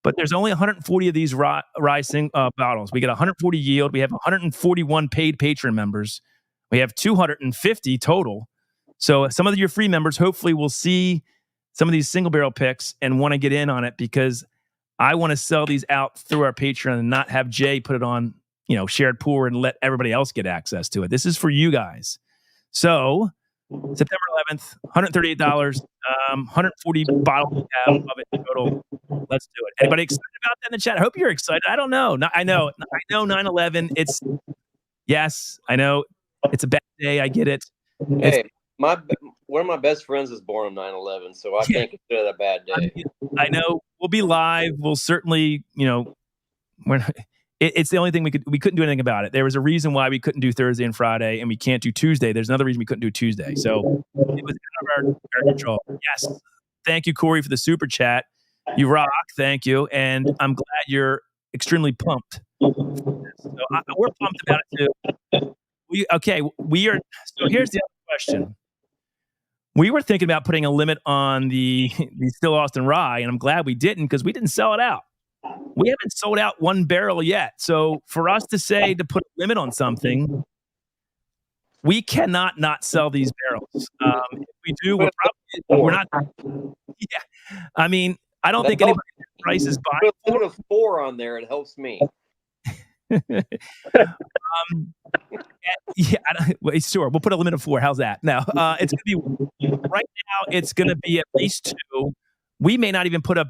S1: But there's only 140 of these rye bottles. We get 140 yield. We have 141 paid Patreon members. We have 250 total. So some of your free members hopefully will see some of these single barrel picks and want to get in on it, because I want to sell these out through our Patreon and not have Jay put it on, shared pour and let everybody else get access to it. This is for you guys. So September 11th, $138, 140 bottles we have of it total. Let's do it. Anybody excited about that in the chat? I hope you're excited. I don't know. I know 9/11. Yes, I know it's a bad day. I get it.
S3: Hey, one of my best friends was born on 9/11, so I can't consider that a bad day.
S1: I know. We'll be live. We'll certainly, it's the only thing we couldn't do anything about it. There was a reason why we couldn't do Thursday and Friday, and we can't do Tuesday. There's another reason we couldn't do Tuesday. So it was out of our control. Yes. Thank you, Corey, for the super chat. You rock. Thank you. And I'm glad you're extremely pumped. So we're pumped about it too. We are. So here's the other question. We were thinking about putting a limit on the Still Austin Rye, and I'm glad we didn't, because we didn't sell it out. We haven't sold out one barrel yet. So for us to say to put a limit on something, we cannot not sell these barrels. If we do, we're not. Yeah. I mean, I don't think anybody price is buying.
S3: Put a 4 on there. It helps me.
S1: Sure. We'll put a limit of 4. How's that? No, it's going to be right now. It's going to be at least 2. We may not even put a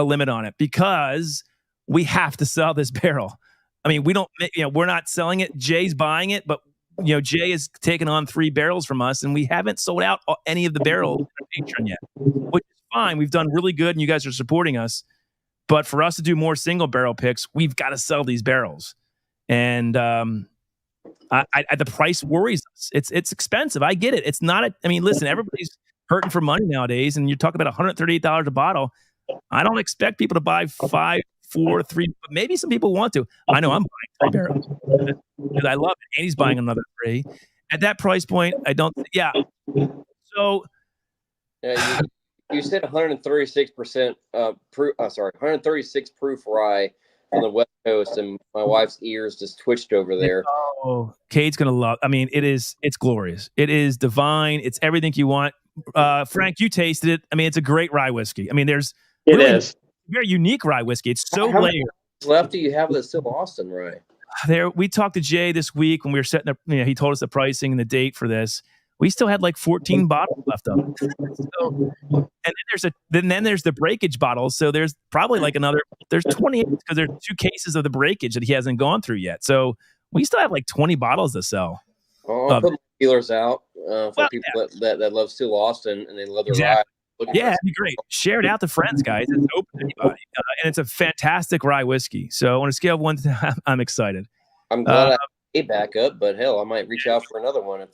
S1: limit on it, because we have to sell this barrel. I mean, we're not selling it. Jay's buying it, but Jay has taken on 3 barrels from us, and we haven't sold out any of the barrels on Patreon yet, which is fine. We've done really good, and you guys are supporting us. But for us to do more single barrel picks, we've got to sell these barrels. And the price worries us. It's expensive. I get it. It's not. Listen, everybody's hurting for money nowadays, and you're talking about $138 a bottle. I don't expect people to buy 5, 4, 3. But maybe some people want to. I know I'm buying 3 barrels because I love it. And he's buying another 3. At that price point, I don't. Yeah. So.
S3: Yeah, you said 136% proof. 136 proof rye from the West Coast, and my wife's ears just twitched over there.
S1: Oh, Kate's gonna love. It's glorious. It is divine. It's everything you want. Frank, you tasted it. It's a great rye whiskey. It is very unique rye whiskey. It's so layered.
S3: Left do you have that's Still Austin Rye?
S1: We talked to Jay this week when we were setting up. He told us the pricing and the date for this. We still had like 14 bottles left of it. And then there's the breakage bottles. So there's probably like there's 20, because there's 2 cases of the breakage that he hasn't gone through yet. So we still have like 20 bottles to sell.
S3: I'll put my feelers out for people that love Still Austin and they love their rye.
S1: Yeah, it'd be great. Share it out to friends, guys. It's open to anybody. And it's a fantastic rye whiskey. So on a scale of 1 to 10, I'm excited.
S3: I'm glad I back up, but hell, I might reach out for another one.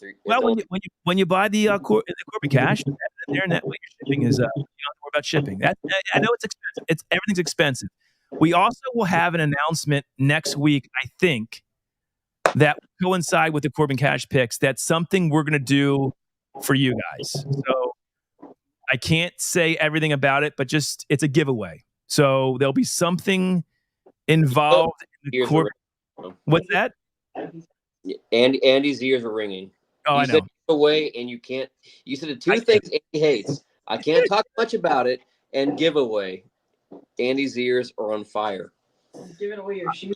S1: When you buy the Corbin Cash, there and that way your shipping is you don't have to worry about shipping. I know it's expensive. Everything's expensive. We also will have an announcement next week, I think, that will coincide with the Corbin Cash picks. That's something we're going to do for you guys. So I can't say everything about it, but just it's a giveaway. So there'll be something involved in the Corbin. What's that?
S3: Andy's ears are ringing.
S1: Oh, I know.
S3: away, and you can't. You said the two things Andy hates. I can't talk much about it, and giveaway. Andy's ears are on fire.
S4: Giving away your shoes.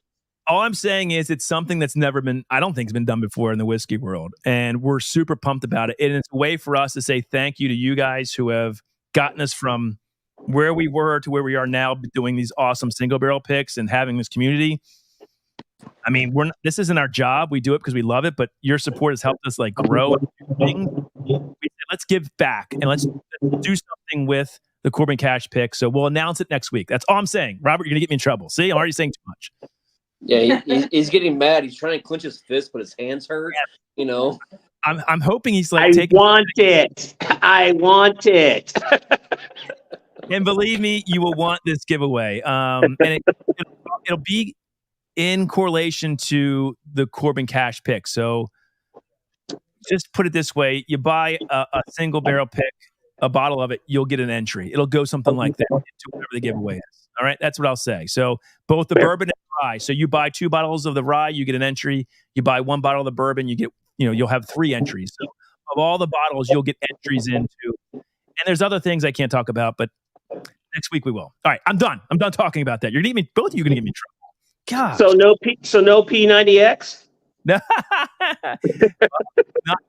S1: All I'm saying is it's something that's never been, I don't think it's been done before in the whiskey world. And we're super pumped about it. And it's a way for us to say thank you to you guys who have gotten us from where we were to where we are now, doing these awesome single barrel picks and having this community. I mean, this isn't our job. We do it because we love it, but your support has helped us like grow and do things. We said, let's give back and let's do something with the Corbin Cash pick. So we'll announce it next week. That's all I'm saying. Robert, you're going to get me in trouble. See, I'm already saying too much.
S3: Yeah, he's getting mad. He's trying to clench his fist, but his hands hurt. You know,
S1: I'm hoping he's like,
S2: I want it. I want it.
S1: And believe me, you will want this giveaway. And it'll be in correlation to the Corbin Cash pick. So just put it this way: you buy a single barrel pick, a bottle of it, you'll get an entry. It'll go something like that into whatever the giveaway is. All right, that's what I'll say. So both the bourbon and rye. So you buy 2 bottles of the rye, you get an entry. You buy 1 bottle of the bourbon, you get, you'll have 3 entries. So of all the bottles, you'll get entries into. And there's other things I can't talk about, but next week we will. All right, I'm done. I'm done talking about that. You're gonna get me. Both of you are gonna get me in trouble. God.
S2: So no P90X.
S1: Not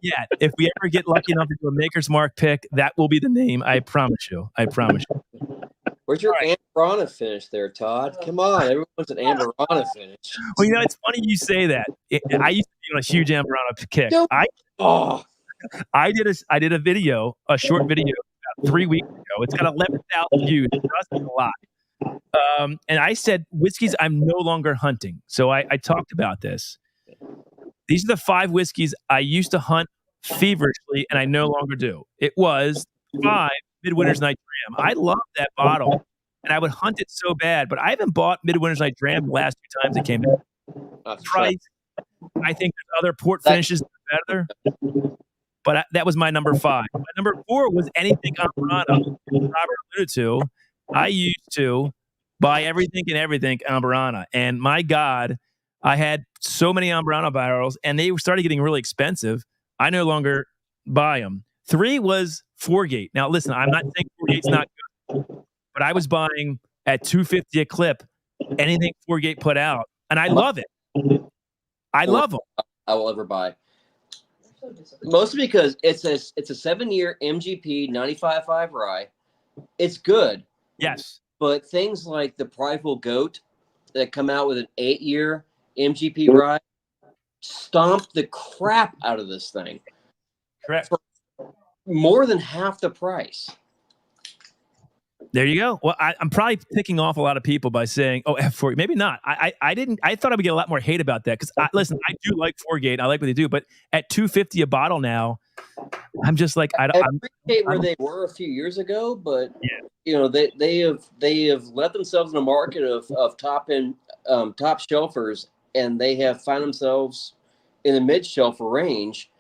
S1: yet. If we ever get lucky enough to do a Maker's Mark pick, that will be the name. I promise you.
S3: Where's your Amberana finish there, Todd? Come on, everyone wants an Amberana finish.
S1: Well, it's funny you say that. I used to be on a huge Amberana kick. I did a video, a short video about 3 weeks ago. It's got 11,000 views. For us, it's a lot. And I said, whiskeys I'm no longer hunting. So I talked about this. These are the 5 whiskeys I used to hunt feverishly, and I no longer do. It was 5 Midwinter's Night Dram. I love that bottle, and I would hunt it so bad, but I haven't bought Midwinter's Night Dram the last 2 times it came out. Price. I think there's other port finishes that are better, but that was my number 5. My number 4 was anything Amberana. Robert alluded to. I used to buy everything Amberana, and my God, I had so many Amberana barrels, and they started getting really expensive. I no longer buy them. 3 was 4-gate. Now, listen, I'm not saying 4-gate's not good, but I was buying at $250 a clip anything 4-gate put out, and I love it. I love them.
S3: I will ever buy. Mostly because it's a 7-year MGP 95.5 rye. It's good.
S1: Yes.
S3: But things like the Prideful Goat that come out with an 8-year MGP rye stomp the crap out of this thing.
S1: Correct.
S3: For more than half the price.
S1: There you go. Well, I'm probably picking off a lot of people by saying, "Oh, F4." Maybe not. I didn't. I thought I would get a lot more hate about that because listen, I do like 4-gate. I like what they do, but at $250 a bottle now, I'm just like I
S3: appreciate where they were a few years ago, but they have let themselves in a market of top shelfers, and they have found themselves in the mid shelfer range,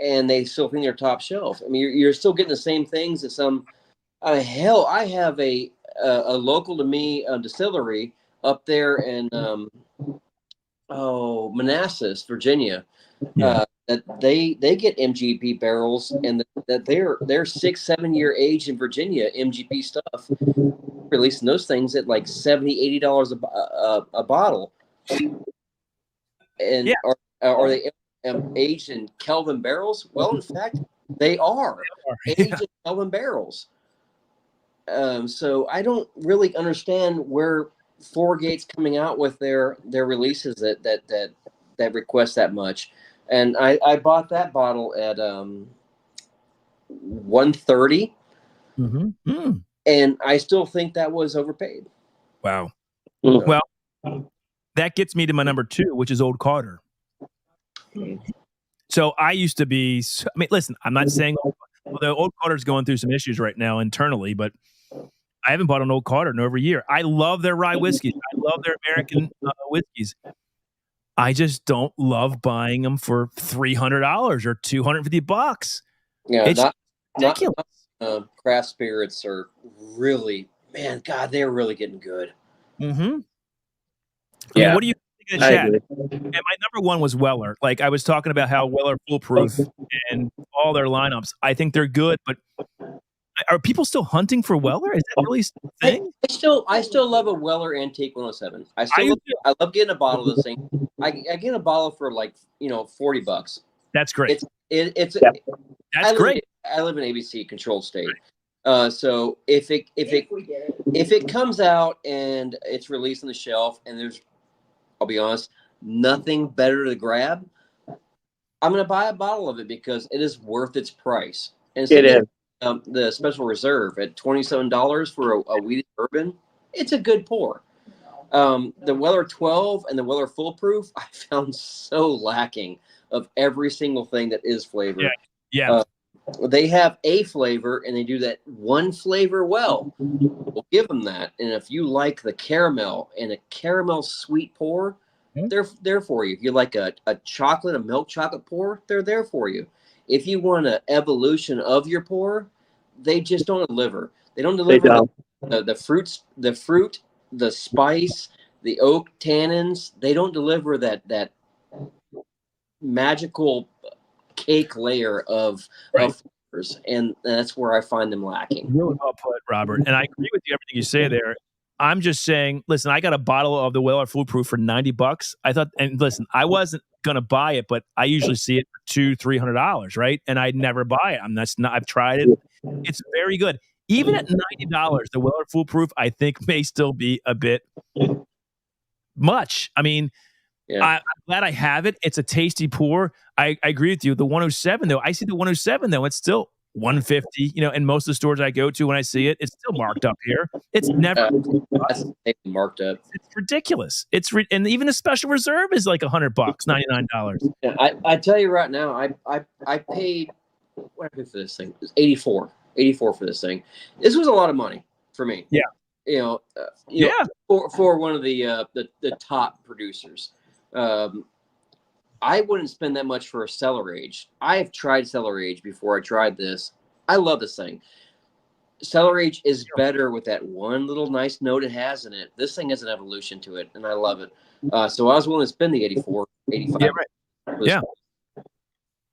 S3: and they still think they're top shelf. I mean, you're still getting the same things as some. Hell, I have a local to me distillery up there in Manassas, Virginia.
S1: Yeah.
S3: That they get MGP barrels, and that they're 6-7 year age in Virginia MGP stuff, releasing those things at like $70-$80 a bottle. And are they aged in Kelvin barrels? Well, in fact, they are aged in Kelvin barrels. So I don't really understand where 4-gate's coming out with their releases that request that much. And I bought that bottle at $130, and I still think that was overpaid.
S1: Wow. Well, that gets me to my number 2, which is Old Carter. So I used to be. I mean, listen, I'm not saying although Old Carter's going through some issues right now internally, but I haven't bought an Old Carter in over a year. I love their rye whiskeys. I love their American whiskeys. I just don't love buying them for $300 or $250.
S3: Yeah,
S1: it's ridiculous.
S3: Craft spirits are really, man, God, they're really getting good.
S1: Mm-hmm.
S2: Yeah.
S1: I mean, what do you in the
S2: I
S1: chat.
S2: agree.
S1: And my number one was Weller. Like I was talking about how Weller foolproof and all their lineups. I think they're good, but are people still hunting for Weller? Is that really a thing?
S3: I still love a Weller Antique 107.
S1: do
S3: I love getting a bottle of this thing. I get a bottle for like $40.
S1: That's great.
S3: It's
S2: Yeah.
S1: That's great.
S3: I live in ABC controlled state. So if it comes out and it's released on the shelf and there's, I'll be honest, nothing better to grab, I'm going to buy a bottle of it because it is worth its price. And
S2: It is.
S3: The special reserve at $27 for a wheated bourbon, it's a good pour. The Weller 12 and the Weller Foolproof, I found so lacking of every single thing that is flavor.
S1: Yeah.
S3: They have a flavor and they do that one flavor well. We'll give them that. And if you like the caramel and a caramel sweet pour, they're there for you. If you like a milk chocolate pour, they're there for you. If you want an evolution of your pour, they just don't deliver. They don't deliver the fruits, the fruit, the spice, the oak tannins. They don't deliver that magical cake layer of flavors, and that's where I find them lacking.
S1: Really well put, Robert. And I agree with you everything you say there. I'm just saying, listen, I got a bottle of the Weller Foolproof for $90. I thought, and listen, I wasn't gonna buy it, but I usually see it for $200-$300, right? And I'd never buy it. I've tried it. It's very good. Even at $90, the Weller Foolproof, I think, may still be a bit much. I mean, I'm glad I have it. It's a tasty pour. I agree with you. The 107, though, I see the 107, though, it's still $150. In most of the stores I go to, when I see it, it's still marked up here. It's never
S3: marked up.
S1: It's ridiculous. And even the special reserve is like $100, $99.
S3: Yeah, I tell you right now, I paid what I paid for this thing. It was $84 for this thing. This was a lot of money for me.
S1: Yeah.
S3: For one of the top producers. I wouldn't spend that much for a cellar age. I've tried cellar age before I tried this. I love this thing. Cellar age is better with that one little nice note it has in it. This thing has an evolution to it, and I love it. So I was willing to spend the 84, 85.
S1: Yeah, right. Yeah.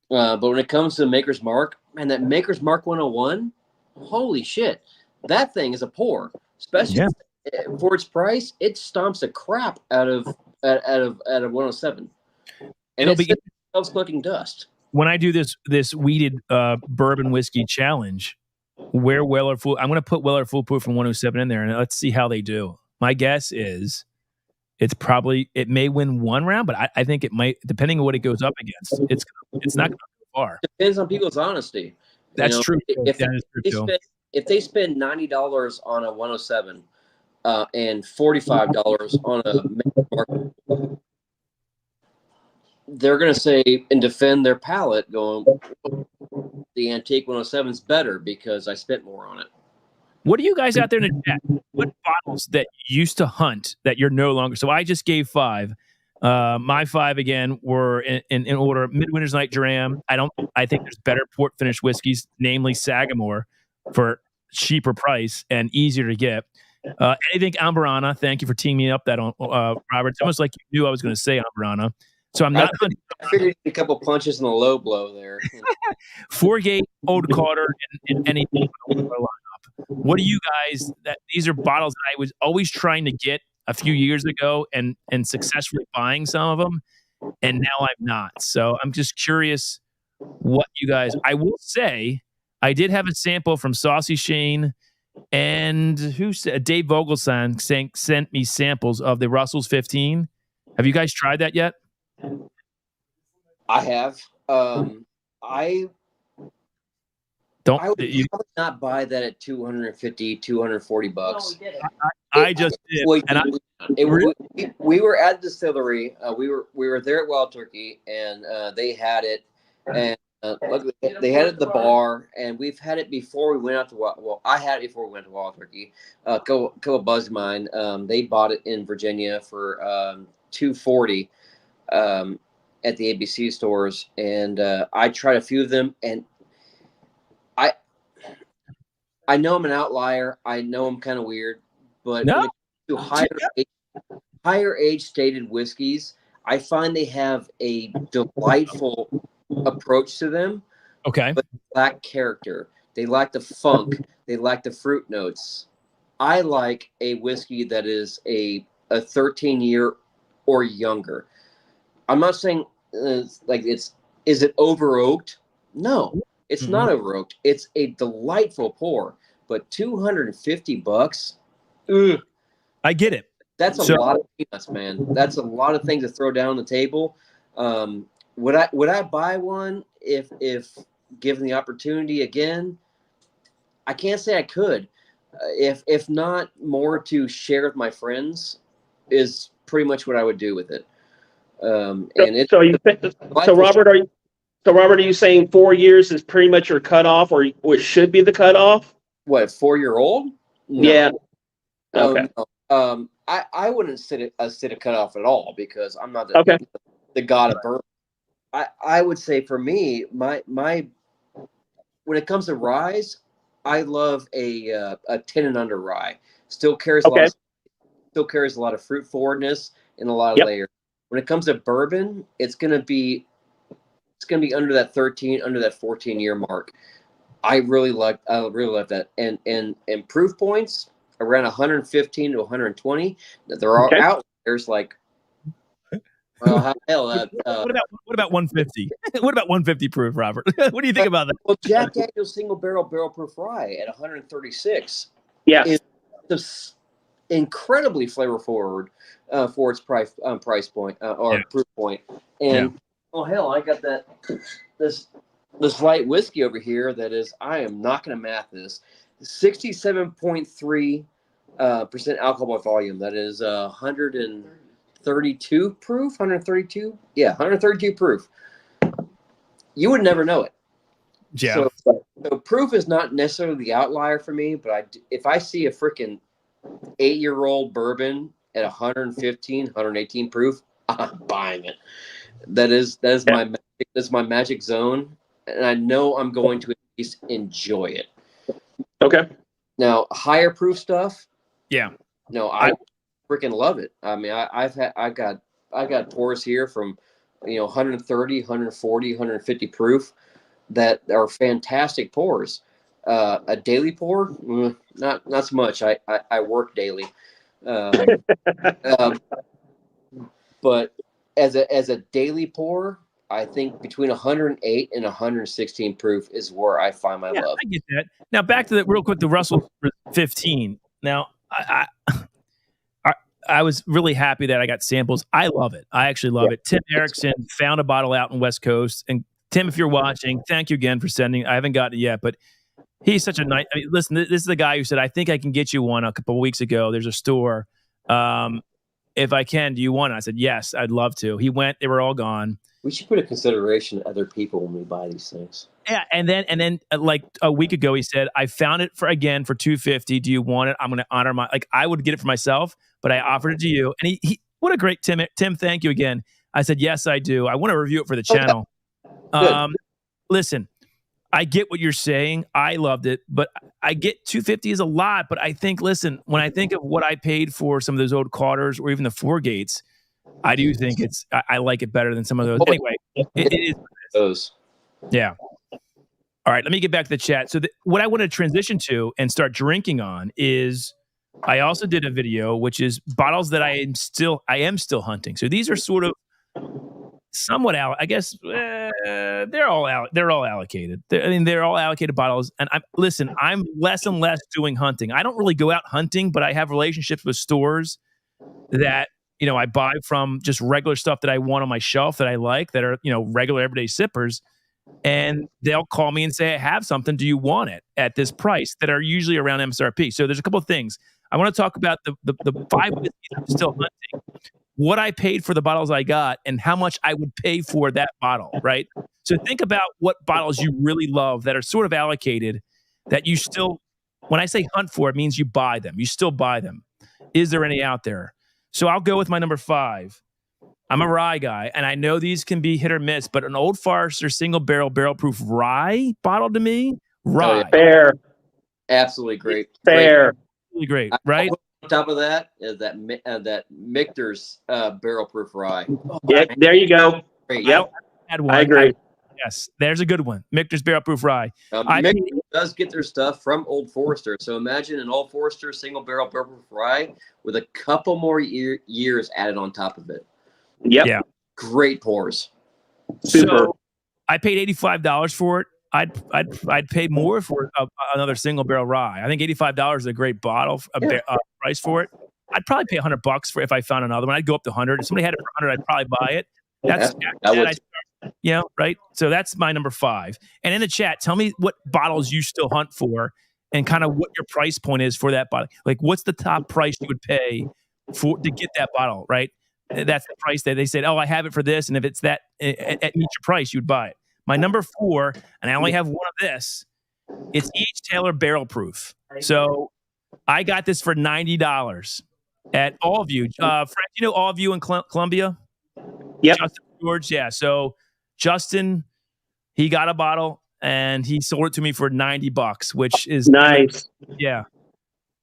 S3: But when it comes to Maker's Mark, man, that Maker's Mark 101, holy shit. That thing is a pour. Especially for its price, it stomps the crap out of 107. And it's collecting dust.
S1: When I do this weeded bourbon whiskey challenge, I'm going to put Weller Foolproof from 107 in there, and let's see how they do. My guess is it may win one round, but I think it might, depending on what it goes up against. It's not going to go far.
S3: Depends on people's honesty.
S1: That's true.
S3: If they spend $90 on a 107 and $45 on a Maker's Mark, they're going to say and defend their palate, going, the Antique 107 is better because I spent more on it.
S1: What are you guys out there in the chat? What bottles that you used to hunt that you're no longer? So I just gave 5. My 5 again were in order: Midwinter's Night Dram. I think there's better port finish whiskeys, namely Sagamore, for cheaper price and easier to get. Anything Amburana. Thank you for teeing me up that on Robert. It's almost like you knew I was going to say Amburana. So I'm not.
S3: I figured a couple punches in the low blow there.
S1: Four-Gate, Old Carter, and anything in the lineup. What do you guys? These are bottles that I was always trying to get a few years ago, and successfully buying some of them, and now I'm not. So I'm just curious what you guys. I will say I did have a sample from Saucy Shane, and Dave Vogelsang sent me samples of the Russell's 15. Have you guys tried that yet?
S3: I have. I would probably not buy that at $250, $240.
S1: I just did.
S3: We were at the distillery. We were there at Wild Turkey, and they had it. And luckily, they had it at the bar, and we've had it before we went out to I had it before we went to Wild Turkey. A couple of buds of mine, they bought it in Virginia for $240 at the ABC stores, and I tried a few of them, and I know I'm an outlier. I know I'm kind of weird, but when it comes to higher age stated whiskeys, I find they have a delightful approach to them,
S1: Okay.
S3: but they lack character. They lack the funk. They lack the fruit notes. I like a whiskey that is a 13-year or younger. I'm not saying is it over oaked? No, it's not over oaked. It's a delightful pour, but $250. Ugh,
S1: I get it.
S3: that's a lot of peanuts, man. That's a lot of things to throw down on the table. Would I buy one if given the opportunity again? I can't say I could. If not, more to share with my friends is pretty much what I would do with it. And it's
S2: So Robert, are you saying 4 years is pretty much your cutoff, or it should be the cutoff?
S3: what, 4-year-old? No.
S2: Yeah. Okay.
S3: No. I wouldn't sit a cutoff at all because I'm not the god of bourbon. I would say for me, my when it comes to ryes, I love a 10 and under rye. Still carries a lot of fruit forwardness and a lot of layers. When it comes to bourbon, it's gonna be under that 13, under that 14-year mark. I really like that. And proof points around 115 to 120. There are outliers like hell.
S1: What about 150? What about 150 proof, Robert? What do you think about that?
S3: Well, Jack Daniel's single barrel proof rye at 136 is incredibly flavor forward for its price point or proof point. And hell, I got this light whiskey over here that is, I am not going to math this, 67.3% alcohol by volume. That is 132 proof. 132, 132 proof. You would never know it.
S1: Yeah.
S3: So proof is not necessarily the outlier for me, but if I see a freaking 8-year-old bourbon at 115, 118 proof, I'm buying it. That is my magic zone, and I know I'm going to at least enjoy it.
S2: Okay.
S3: Now, higher proof stuff.
S1: Yeah.
S3: No, I freaking love it. I mean, I got pours here from 130, 140, 150 proof that are fantastic pours. A daily pour, not so much. I work daily, but as a daily pour, I think between 108 and 116 proof is where I find my love.
S1: I get that. Now back to real quick, the Russell 15. Now I was really happy that I got samples. I love it. I actually love it. Tim Erickson found a bottle out in West Coast, and Tim, if you're watching, thank you again for sending. I haven't gotten it yet, but he's such a nice. I mean, listen, this is the guy who said, "I think I can get you one." A couple of weeks ago, there's a store. If I can, do you want it? I said, yes, I'd love to. He went. They were all gone.
S3: We should put a consideration to other people when we buy these things.
S1: Yeah, and then like a week ago, he said, "I found it for $250. Do you want it? I'm going to honor I would get it for myself, but I offered it to you." And he what a great Tim. Tim, thank you again. I said, yes, I do. I want to review it for the channel. Listen, I get what you're saying. I loved it, but I get $250 is a lot. But I think, listen, when I think of what I paid for some of those old Carters or even the Four Gates, I do think I like it better than some of those. Anyway, it is
S3: those.
S1: Yeah. All right, let me get back to the chat. So what I want to transition to and start drinking on is I also did a video, which is bottles that I am still hunting. So these are sort of somewhat out. I guess they're all allocated. They're all allocated bottles. And I'm less and less doing hunting. I don't really go out hunting, but I have relationships with stores that I buy from, just regular stuff that I want on my shelf that I like, that are regular everyday sippers. And they'll call me and say, "I have something. Do you want it at this price?" That are usually around MSRP. So there's a couple of things. I want to talk about the 5 whiskeys I'm still hunting, what I paid for the bottles I got, and how much I would pay for that bottle, right? So think about what bottles you really love that are sort of allocated, that you still, when I say hunt for, it means you buy them. You still buy them. Is there any out there? So I'll go with my number 5. I'm a rye guy, and I know these can be hit or miss, but an Old Forester single barrel proof rye bottle to me, rye.
S2: Fair.
S3: Absolutely great.
S2: Fair.
S1: Really great, right?
S3: On top of that is that Michter's barrel proof rye.
S2: Yeah, there you go.
S3: Great.
S2: Yep,
S1: Had one.
S2: I agree.
S1: Yes, there's a good one. Michter's barrel proof rye.
S3: Michter does get their stuff from Old Forester, so imagine an Old Forester single barrel proof rye with a couple more years added on top of it.
S2: Yep.
S1: Yeah.
S3: Great pours.
S2: Super.
S1: So I paid $85 for it. I'd pay more for another single barrel rye. I think $85 is a great bottle, price for it. I'd probably pay $100 for if I found another one. I'd go up to 100. If somebody had it for 100, I'd probably buy it. Right. So that's my number 5. And in the chat, tell me what bottles you still hunt for, and kind of what your price point is for that bottle. Like, what's the top price you would pay to get that bottle? Right. That's the price that they said, oh, I have it for this. And if it's that at meets your price, you'd buy it. My number 4, and I only have one of this, it's H. Taylor Barrel Proof. So I got this for $90 at Allview. Frank, you know Allview in Columbia?
S2: Yep.
S1: Justin George, yeah. So Justin, he got a bottle and he sold it to me for $90, which is
S2: nice.
S1: Yeah.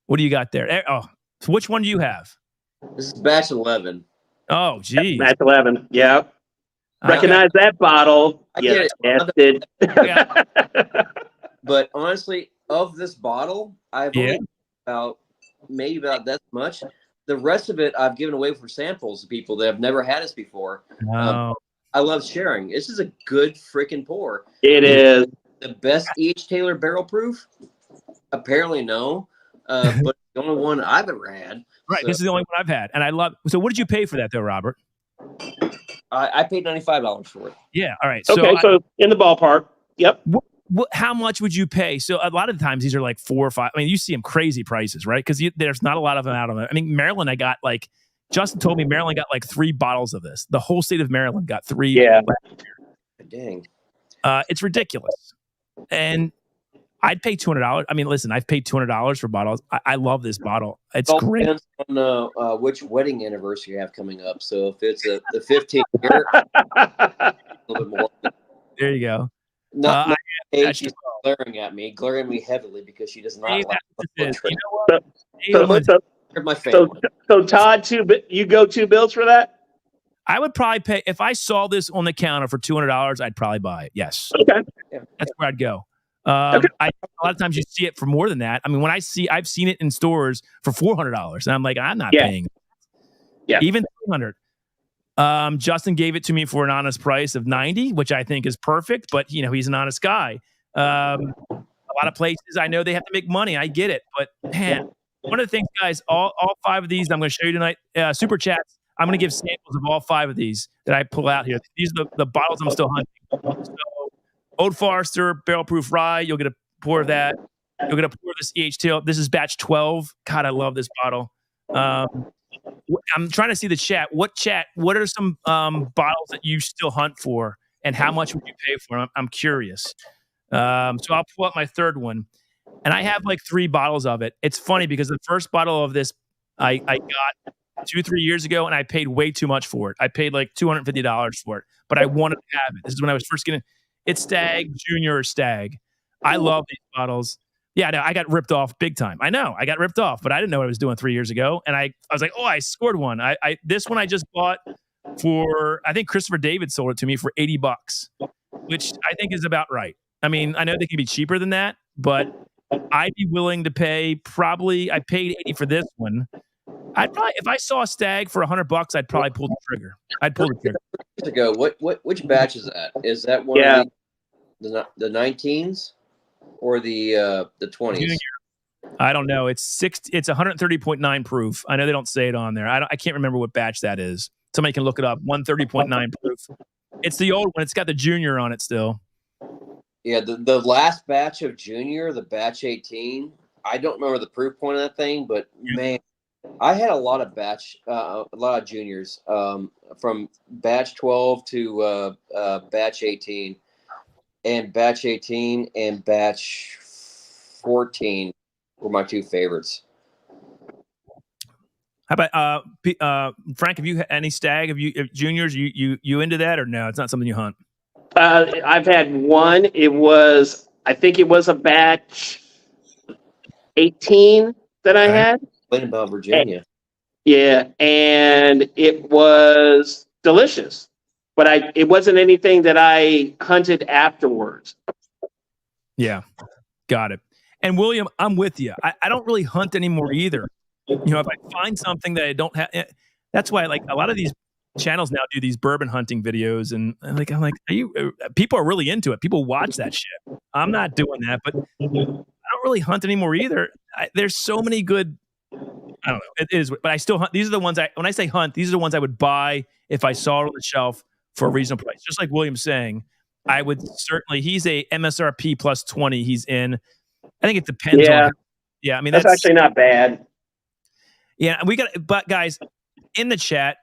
S1: What do you got there? Oh, so which one do you have?
S3: This is batch 11.
S1: Oh, geez.
S2: Batch 11. Yep. Recognize that bottle.
S3: Yes,
S2: tested.
S1: Yeah.
S3: But honestly, of this bottle, I've only about that much. The rest of it, I've given away for samples to people that have never had this before. I love sharing. This is a good freaking pour.
S2: It is.
S3: The best H. Taylor barrel proof? Apparently no. But the only one I've ever had.
S1: Right.
S3: So,
S1: this is the only one I've had. And I love. So what did you pay for that though, Robert?
S3: I paid $95 for it.
S1: Yeah. All right.
S2: So in the ballpark. Yep.
S1: How much would you pay? So a lot of the times these are like 4 or 5. I mean, you see them crazy prices, right? Because there's not a lot of them out of it. I mean, Maryland, I got like, Justin told me Maryland got like 3 bottles of this. The whole state of Maryland got 3.
S2: Yeah.
S3: Dang.
S1: It's ridiculous. And I'd pay $200. I mean, listen, I've paid $200 for bottles. I love this bottle. It's great.
S3: Depends on which wedding anniversary you have coming up. So if it's the 15th year, a little bit more.
S1: There you go.
S3: Not she's glaring at me heavily because she does not like my family.
S2: So Todd, you go 2 bills for that?
S1: I would probably pay if I saw this on the counter for $200. I'd probably buy it. Yes.
S2: Okay.
S1: That's where I'd go. A lot of times you see it for more than that. I mean, I've seen it in stores for $400, and I'm like, I'm not paying.
S2: Yeah.
S1: Even $200. Justin gave it to me for an honest price of $90, which I think is perfect. But he's an honest guy. A lot of places I know they have to make money. I get it, but man, one of the things, guys, all 5 of these I'm going to show you tonight. Super chats. I'm going to give samples of all 5 of these that I pull out here. These are the bottles I'm still hunting. So, Old Forester barrel proof rye. You'll get a pour of that. You'll get a pour of this EH Tail. This is batch 12. God, I love this bottle. I'm trying to see the chat. What are some bottles that you still hunt for, and how much would you pay for them? I'm curious. So I'll pull up my third one, and I have like 3 bottles of it. It's funny because the first bottle of this I got 2-3 years ago, and I paid way too much for it. I paid like $250 for it, but I wanted to have it. This is when I was first getting it. It's Stag, Junior, or Stag. I love these bottles. Yeah, no, I got ripped off big time. I know, I got ripped off, but I didn't know what I was doing 3 years ago. And I was like, oh, I scored one. This one I just bought for, I think Christopher David sold it to me for $80, which I think is about right. I mean, I know they can be cheaper than that, but I'd be willing to pay probably, I paid $80 for this one. I'd probably, if I saw a Stag for $100, I'd probably pull the trigger. I'd pull the trigger.
S3: Ago, which batch is that? Is that one of the 19s or the 20s?
S1: I don't know. It's 130.9 proof. I know they don't say it on there. I can't remember what batch that is. Somebody can look it up. 130.9 proof. It's the old one. It's got the Junior on it still.
S3: Yeah, the last batch of Junior, the batch 18. I don't remember the proof point of that thing, but man, I had a lot of juniors from batch 12 to batch 18, and batch 18 and batch 14 were my 2 favorites.
S1: How about Frank? Have you any Stag? Have you juniors? You into that or no? It's not something you hunt.
S2: I've had one. I think it was a batch 18 that I had.
S3: Complain about Virginia.
S2: Yeah, and it was delicious, but it wasn't anything that I hunted afterwards.
S1: Yeah, got it. And William, I'm with you. I don't really hunt anymore either. If I find something that I don't have, that's why like a lot of these channels now do these bourbon hunting videos, and I'm like, people are really into it. People watch that shit. I'm not doing that, but I don't really hunt anymore either. There's so many good. I don't know. It is, but I still hunt. These are the ones when I say hunt, these are the ones I would buy if I saw it on the shelf for a reasonable price. Just like William's saying, I would certainly. He's a MSRP plus 20. He's in. I think it depends on. Yeah, I mean
S2: that's actually not bad.
S1: Yeah, but guys, in the chat,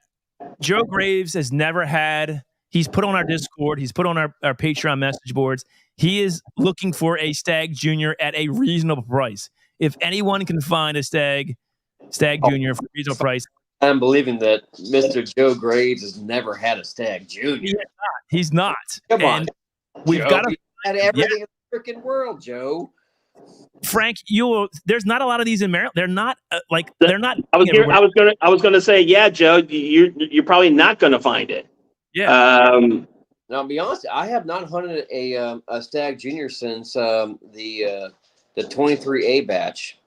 S1: Joe Graves has never had. He's put on our Discord. He's put on our Patreon message boards. He is looking for a Stag Junior at a reasonable price. If anyone can find a Stag Junior for a reasonable price,
S3: I'm believing that Mr. Joe Graves has never had a Stag Junior.
S1: He's not.
S3: Come on,
S1: we've
S3: Joe,
S1: got to
S3: had everything in the freaking world, Joe.
S1: Frank, there's not a lot of these in Maryland. They're not they're not.
S2: I was gonna say, yeah, Joe, you're probably not gonna find it.
S1: Yeah.
S3: Now, to be honest, I have not hunted a Stag Junior since the 23A batch.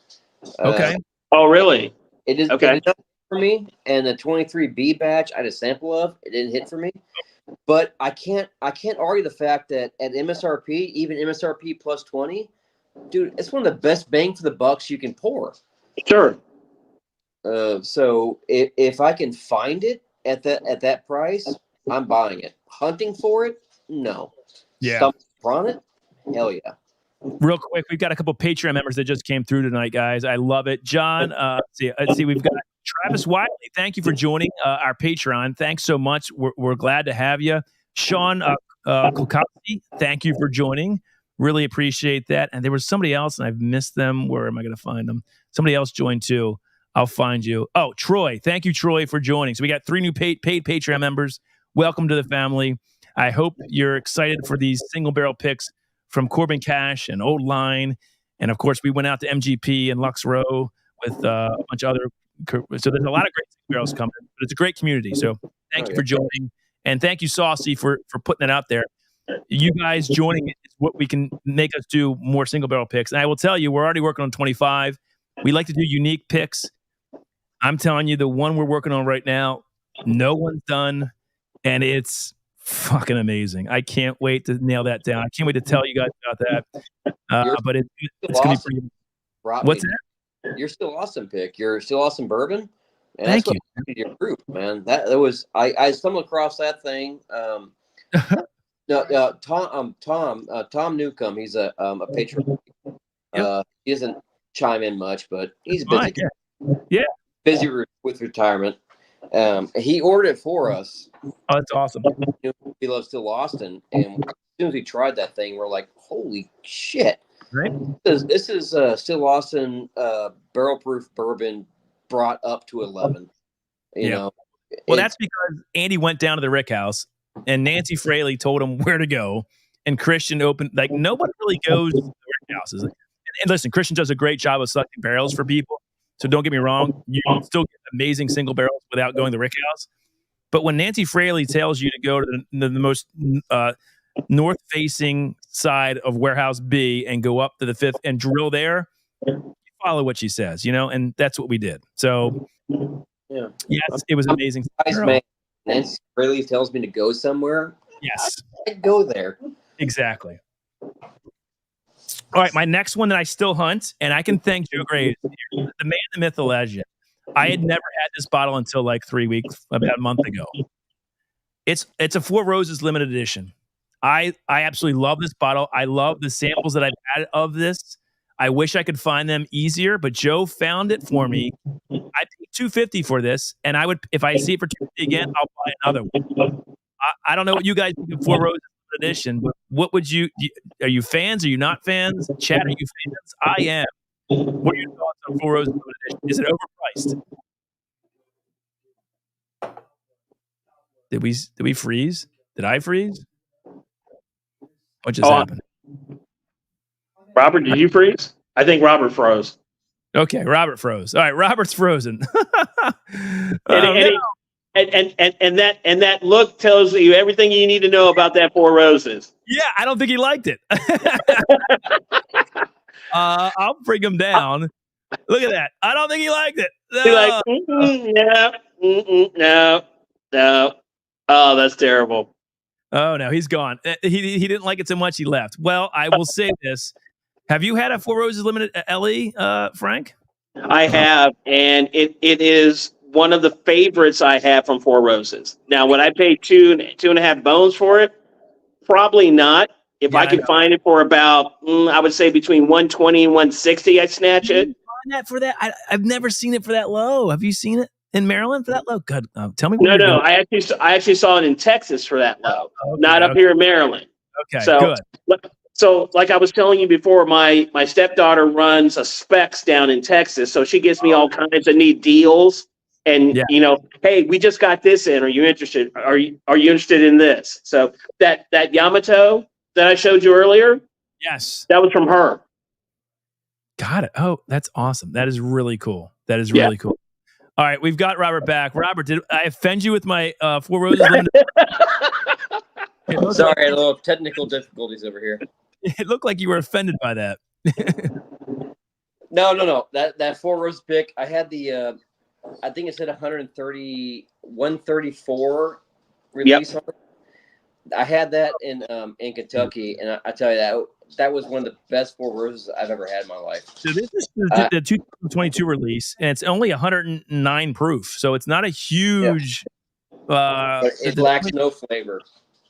S1: Okay.
S2: Oh, really?
S3: It is okay. It did for me, and the 23B batch I had a sample of. It didn't hit for me, but I can't argue the fact that at MSRP, even MSRP plus 20. Dude, it's one of the best bang for the bucks you can pour.
S2: Sure.
S3: So if I can find it at that price, I'm buying it. Hunting for it, no.
S1: Yeah.
S3: Stumping on it, hell yeah.
S1: Real quick, we've got a couple Patreon members that just came through tonight, guys. I love it. John, let's see, we've got Travis Wiley. Thank you for joining our Patreon. Thanks so much. We're glad to have you. Sean Kulkowski, thank you for joining. Really appreciate that. And there was somebody else, and I've missed them. Where am I going to find them? Somebody else joined too. I'll find you. Oh, Troy. Thank you, Troy, for joining. So we got 3 new paid Patreon members. Welcome to the family. I hope you're excited for these single barrel picks from Corbin Cash and Old Line. And of course, we went out to MGP and Lux Row with a bunch of other. So there's a lot of great single barrels coming. But it's a great community. So thank you for joining. And thank you, Saucy, for putting it out there. You guys joining is what we can make us do more single barrel picks. And I will tell you, we're already working on 25. We like to do unique picks. I'm telling you, the one we're working on right now, no one's done, and it's fucking amazing. I can't wait to nail that down. I can't wait to tell you guys about that. But it's going to be pretty. What's that?
S3: You're still awesome, pick. You're still awesome bourbon. And
S1: Thank you.
S3: Your group, man. That was I stumbled across that thing. No, Tom Newcomb. He's a patron. He doesn't chime in much, but he's busy.
S1: Yeah,
S3: busy with retirement. He ordered it for us.
S1: Oh, that's awesome.
S3: We love Still Austin, and as soon as we tried that thing, we're like, "Holy shit!"
S1: Right?
S3: This is Still Austin barrel proof bourbon brought up to 11. You know.
S1: Well, that's because Andy went down to the Rick House. And Nancy Fraley told him where to go. And Christian opened, like, nobody really goes to the Rick Houses. And listen, Christian does a great job of selecting barrels for people. So don't get me wrong. You can still get amazing single barrels without going to the Rick House. But when Nancy Fraley tells you to go to the most north-facing side of Warehouse B and go up to the 5th and drill there, you follow what she says, and that's what we did. So, yes, it was amazing.
S3: Nice, man. Nancy Fraley tells me to go somewhere.
S1: Yes.
S3: I go there.
S1: Exactly. All right, my next one that I still hunt, and I can thank Joe Graves, the man, the myth, the legend. I had never had this bottle until like 3 weeks, about a month ago. It's a Four Roses limited edition. I absolutely love this bottle. I love the samples that I've had of this. I wish I could find them easier, but Joe found it for me. I paid $250 for this, and I would, if I see it for $250 again, I'll buy another one. I don't know what you guys think of Four Roses edition, but what would you? Are you fans? Are you not fans? Chat, are you fans? I am. What are your thoughts on Four Roses edition? Is it overpriced? Did we freeze? Did I freeze? What just happened?
S2: Robert, did you freeze? I think Robert froze.
S1: Okay, Robert froze. All right, Robert's frozen.
S2: And that look tells you everything you need to know about that Four Roses.
S1: Yeah, I don't think he liked it. I'll bring him down. Look at that. I don't think he liked it.
S2: He's like, no. Oh, that's terrible.
S1: Oh no, he's gone. He didn't like it so much he left. Well, I will say this: have you had a Four Roses Limited LE, Frank?
S2: I have, and it is one of the favorites I have from Four Roses. Now, would I pay two and a half bones for it? Probably not. If I could find it for about, I would say between 120 and 160, I'd snatch it.
S1: Find that for that? I've never seen it for that low. Have you seen it in Maryland for that low? God, tell me.
S2: No. I actually saw it in Texas for that low, not up here in Maryland.
S1: Okay, good.
S2: So, like I was telling you before, my stepdaughter runs a Specs down in Texas, so she gives me all kinds of neat deals. And hey, we just got this in. Are you interested? Are you interested in this? So that Yamato that I showed you earlier,
S1: yes,
S2: that was from her.
S1: Got it. Oh, that's awesome. That is really cool. That is really cool. All right, we've got Robert back. Robert, did I offend you with my Four Roses Limited?
S3: Sorry, a little technical difficulties over here.
S1: It looked like you were offended by that.
S3: No. That Four Roses pick, I had the, I think it said 134 release on it. I had that in Kentucky, and I tell you that was one of the best Four Roses I've ever had in my life.
S1: So this is the 2022 release, and it's only 109 proof, so it's not a huge.
S3: But it lacks no flavor.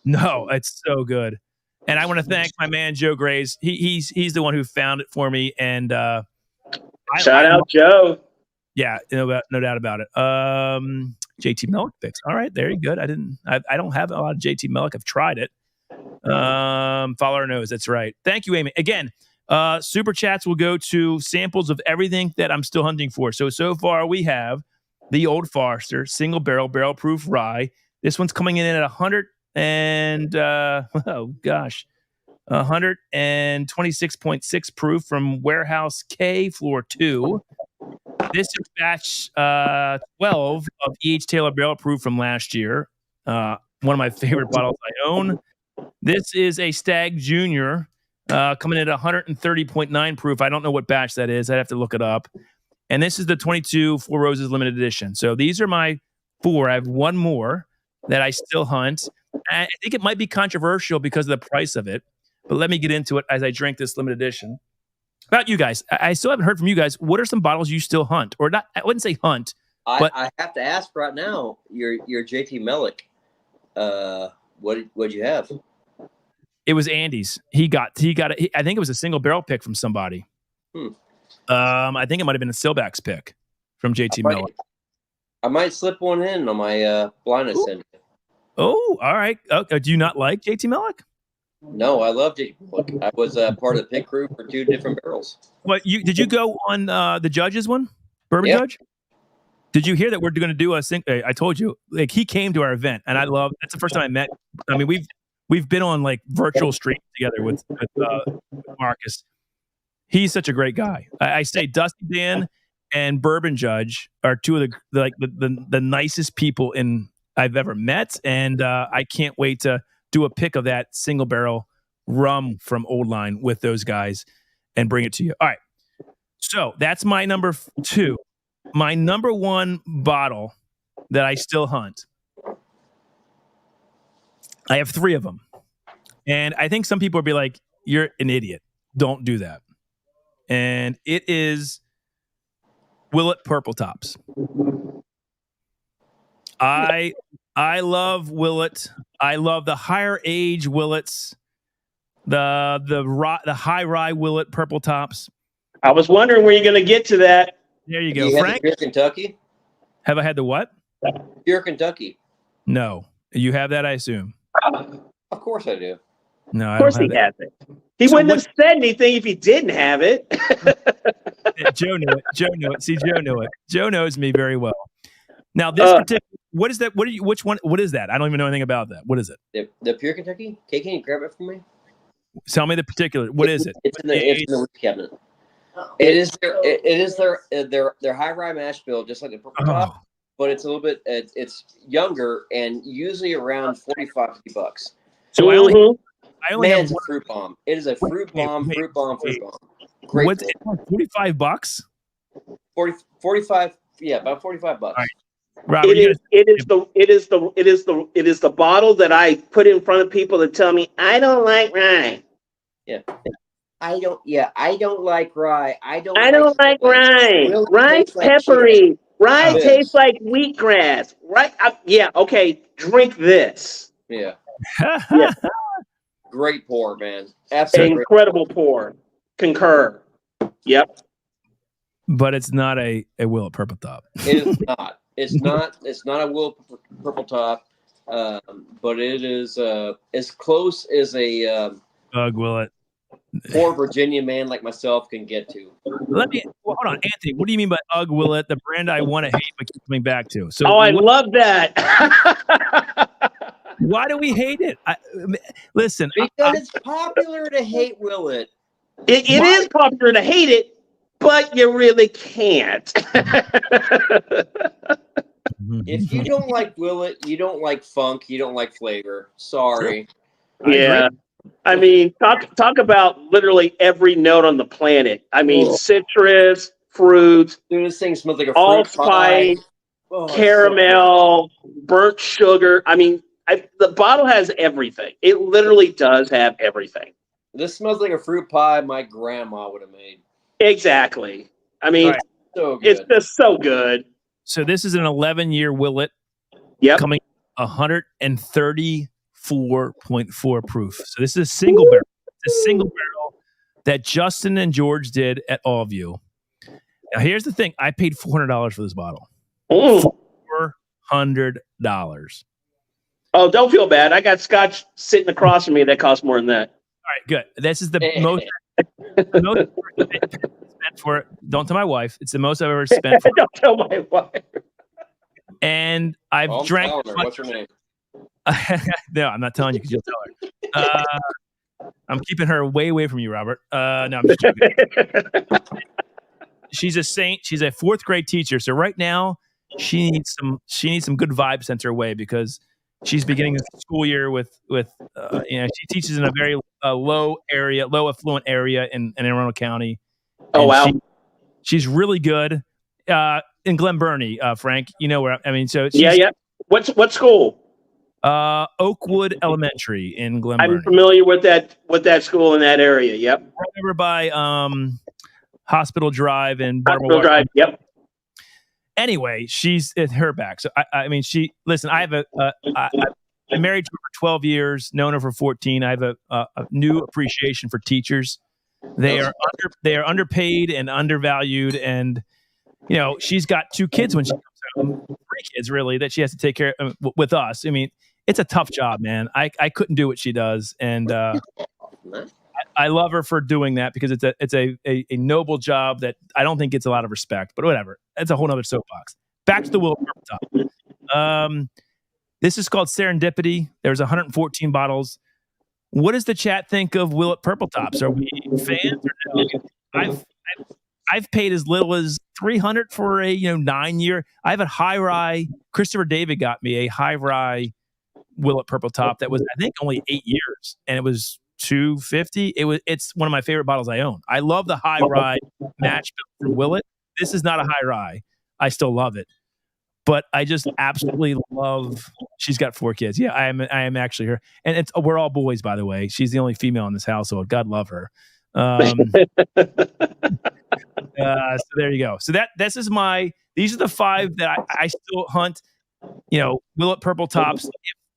S1: No, it's so good, and I want to thank my man Joe Grays. He's the one who found it for me, and
S2: shout out Joe.
S1: Yeah, no doubt about it. JT Mellick picks. All right, very good. I don't have a lot of JT Mellick. I've tried it. Follower knows. That's right. Thank you, Amy. Again, super chats will go to samples of everything that I'm still hunting for. So far we have the Old Forester single barrel proof rye. This one's coming in at 126.6 proof from Warehouse K, floor 2. This is batch 12 of E.H. Taylor barrel proof from last year. One of my favorite bottles I own. This is a Stag Junior coming in at 130.9 proof. I don't know what batch that is. I'd have to look it up. And this is the 22 Four Roses limited edition. So these are my 4. I have one more that I still hunt. I think it might be controversial because of the price of it. But let me get into it as I drink this limited edition. About you guys, I still haven't heard from you guys. What are some bottles you still hunt? Or not? I wouldn't say hunt. But
S3: I have to ask right now. Your JT Mellick. What'd you have?
S1: It was Andy's. He got it. I think it was a single barrel pick from somebody. I think it might have been a Silvax pick from JT Mellick.
S3: I might slip one in on my blind ascent.
S1: Oh, all right. Do you not like JT Mellick?
S3: No, I love JT Mellick. I was part of the pit crew for 2 different barrels.
S1: What did you go on the Judges one? Bourbon Judge? Did you hear that we're going to do a I told you, like, he came to our event, and that's the first time I met. I mean, we've been on like virtual streams together with Marcus. He's such a great guy. I say Dusty Dan and Bourbon Judge are 2 of the nicest people I've ever met, and I can't wait to do a pick of that single barrel rum from Old Line with those guys and bring it to you. All right. So that's my number 2. My number 1 bottle that I still hunt. I have 3 of them. And I think some people will be like, you're an idiot. Don't do that. And it is Willet Purple Tops. I love Willet. I love the higher age Willets, the high rye Willet Purple Tops.
S2: I was wondering where you're going to get to that.
S1: There you go,
S3: Frank. Pure Kentucky.
S1: Have I had the what?
S3: Pure Kentucky.
S1: No, you have that, I assume.
S3: Of course I do.
S1: No,
S2: of course he has it. He wouldn't have said anything if he didn't have it.
S1: Joe knew it. See, Joe knew it. Joe knows me very well. Now, this particular, what is that? Which one? What is that? I don't even know anything about that. What is it?
S3: The Pure Kentucky? Can you grab it for me?
S1: Tell me the particular. What is it?
S3: It's in the whiskey cabinet. It is their high rye mash bill, just like the purple top, but it's a little bit it's younger and usually around $45-$50.
S1: So I only
S3: Man,
S1: have
S3: it's a
S1: one.
S3: fruit bomb. It is a fruit bomb.
S1: Wait.
S3: Great.
S1: What's it? $45?
S3: 45. Yeah, about $45.
S1: All right. Robert,
S2: It is the bottle that I put in front of people that tell me I don't like rye.
S3: Yeah. I don't like rye. I don't
S2: like rye.
S3: Really
S2: Rye's
S3: like
S2: peppery.
S3: shit.
S2: Rye
S3: This.
S2: tastes like wheatgrass. Right? Yeah. Okay. Drink this.
S3: Yeah.
S2: Yeah.
S3: Great pour, man. Absolutely
S2: Incredible pour. Concur. Yep.
S1: But it's not a Willet Purple Top.
S3: It is not. It's not a Will Purple Top, but it is as close as a
S1: Willet.
S3: poor Virginia man like myself can get to.
S1: Hold on, Anthony. What do you mean by Willet, the brand I want to hate but keep coming back to? So,
S2: I love that.
S1: why do we hate it? Listen,
S3: Because it's popular to hate Willet.
S2: It is popular to hate it, but you really can't.
S3: If you don't like Willet, you don't like funk, you don't like flavor. Sorry.
S2: Yeah. I mean, talk about literally every note on the planet. I mean, citrus, fruit,
S3: Dude, this thing smells like a
S2: allspice, caramel, burnt sugar. I mean, the bottle has everything. It literally does have everything.
S3: This smells like a fruit pie my grandma would have made.
S2: Exactly. I mean,
S3: So good.
S2: it's just so good.
S1: So this is an 11-year Willet.
S2: Yep.
S1: Coming 134.4 proof. So this is a single barrel. It's a single barrel that Justin and George did at All of You. Now here's the thing. I paid $400 for this bottle. $400.
S2: Oh, don't feel bad. I got scotch sitting across from me that costs more than that.
S1: All right, good. This is the most spent for it. Don't tell my wife. It's the most I've ever spent for it.
S2: Don't tell my wife.
S1: And I've drank.
S3: What's her name?
S1: No, I'm not telling you because you'll tell her. I'm keeping her way away from you, Robert. No, I'm just joking. She's a saint. She's a fourth grade teacher. So right now, she needs some good vibes sent her way because she's beginning the school year with she teaches in a very low affluent area in Anne Arundel County.
S2: Oh, wow.
S1: She's really good in Glen Burnie, Frank. You know where I mean. So
S2: yeah. What school?
S1: Oakwood Elementary in Glen Burnie.
S2: I'm familiar with that school in that area. Yep.
S1: Right over by Hospital Drive and
S2: Hospital Drive. Yep.
S1: Anyway, she's at her back. So I mean, listen. I have I'm married to her for 12 years, known her for 14. I have a new appreciation for teachers. They are underpaid and undervalued, and she's got 2 kids when she comes home, 3 kids really that she has to take care of with us. I mean, it's a tough job, man. I couldn't do what she does, and I love her for doing that because it's a noble job that I don't think gets a lot of respect. But whatever, that's a whole other soapbox. Back to the Willet Purple Top. This is called Serendipity. There's 114 bottles. What does the chat think of Willet Purple Tops? Are we fans or no? I've paid as little as $300 for a 9-year. I have a high rye. Christopher David got me a high rye Willet Purple Top that was I think only 8 years, and it was $250. It's one of my favorite bottles I own. I love the high rye match from Willet. This is not a high rye. I still love it. But I just absolutely love. She's got 4 kids. Yeah, I am actually her, and we're all boys, by the way. She's the only female in this household. God love her. So there you go. So these are the 5 that I still hunt. Willet Purple Tops.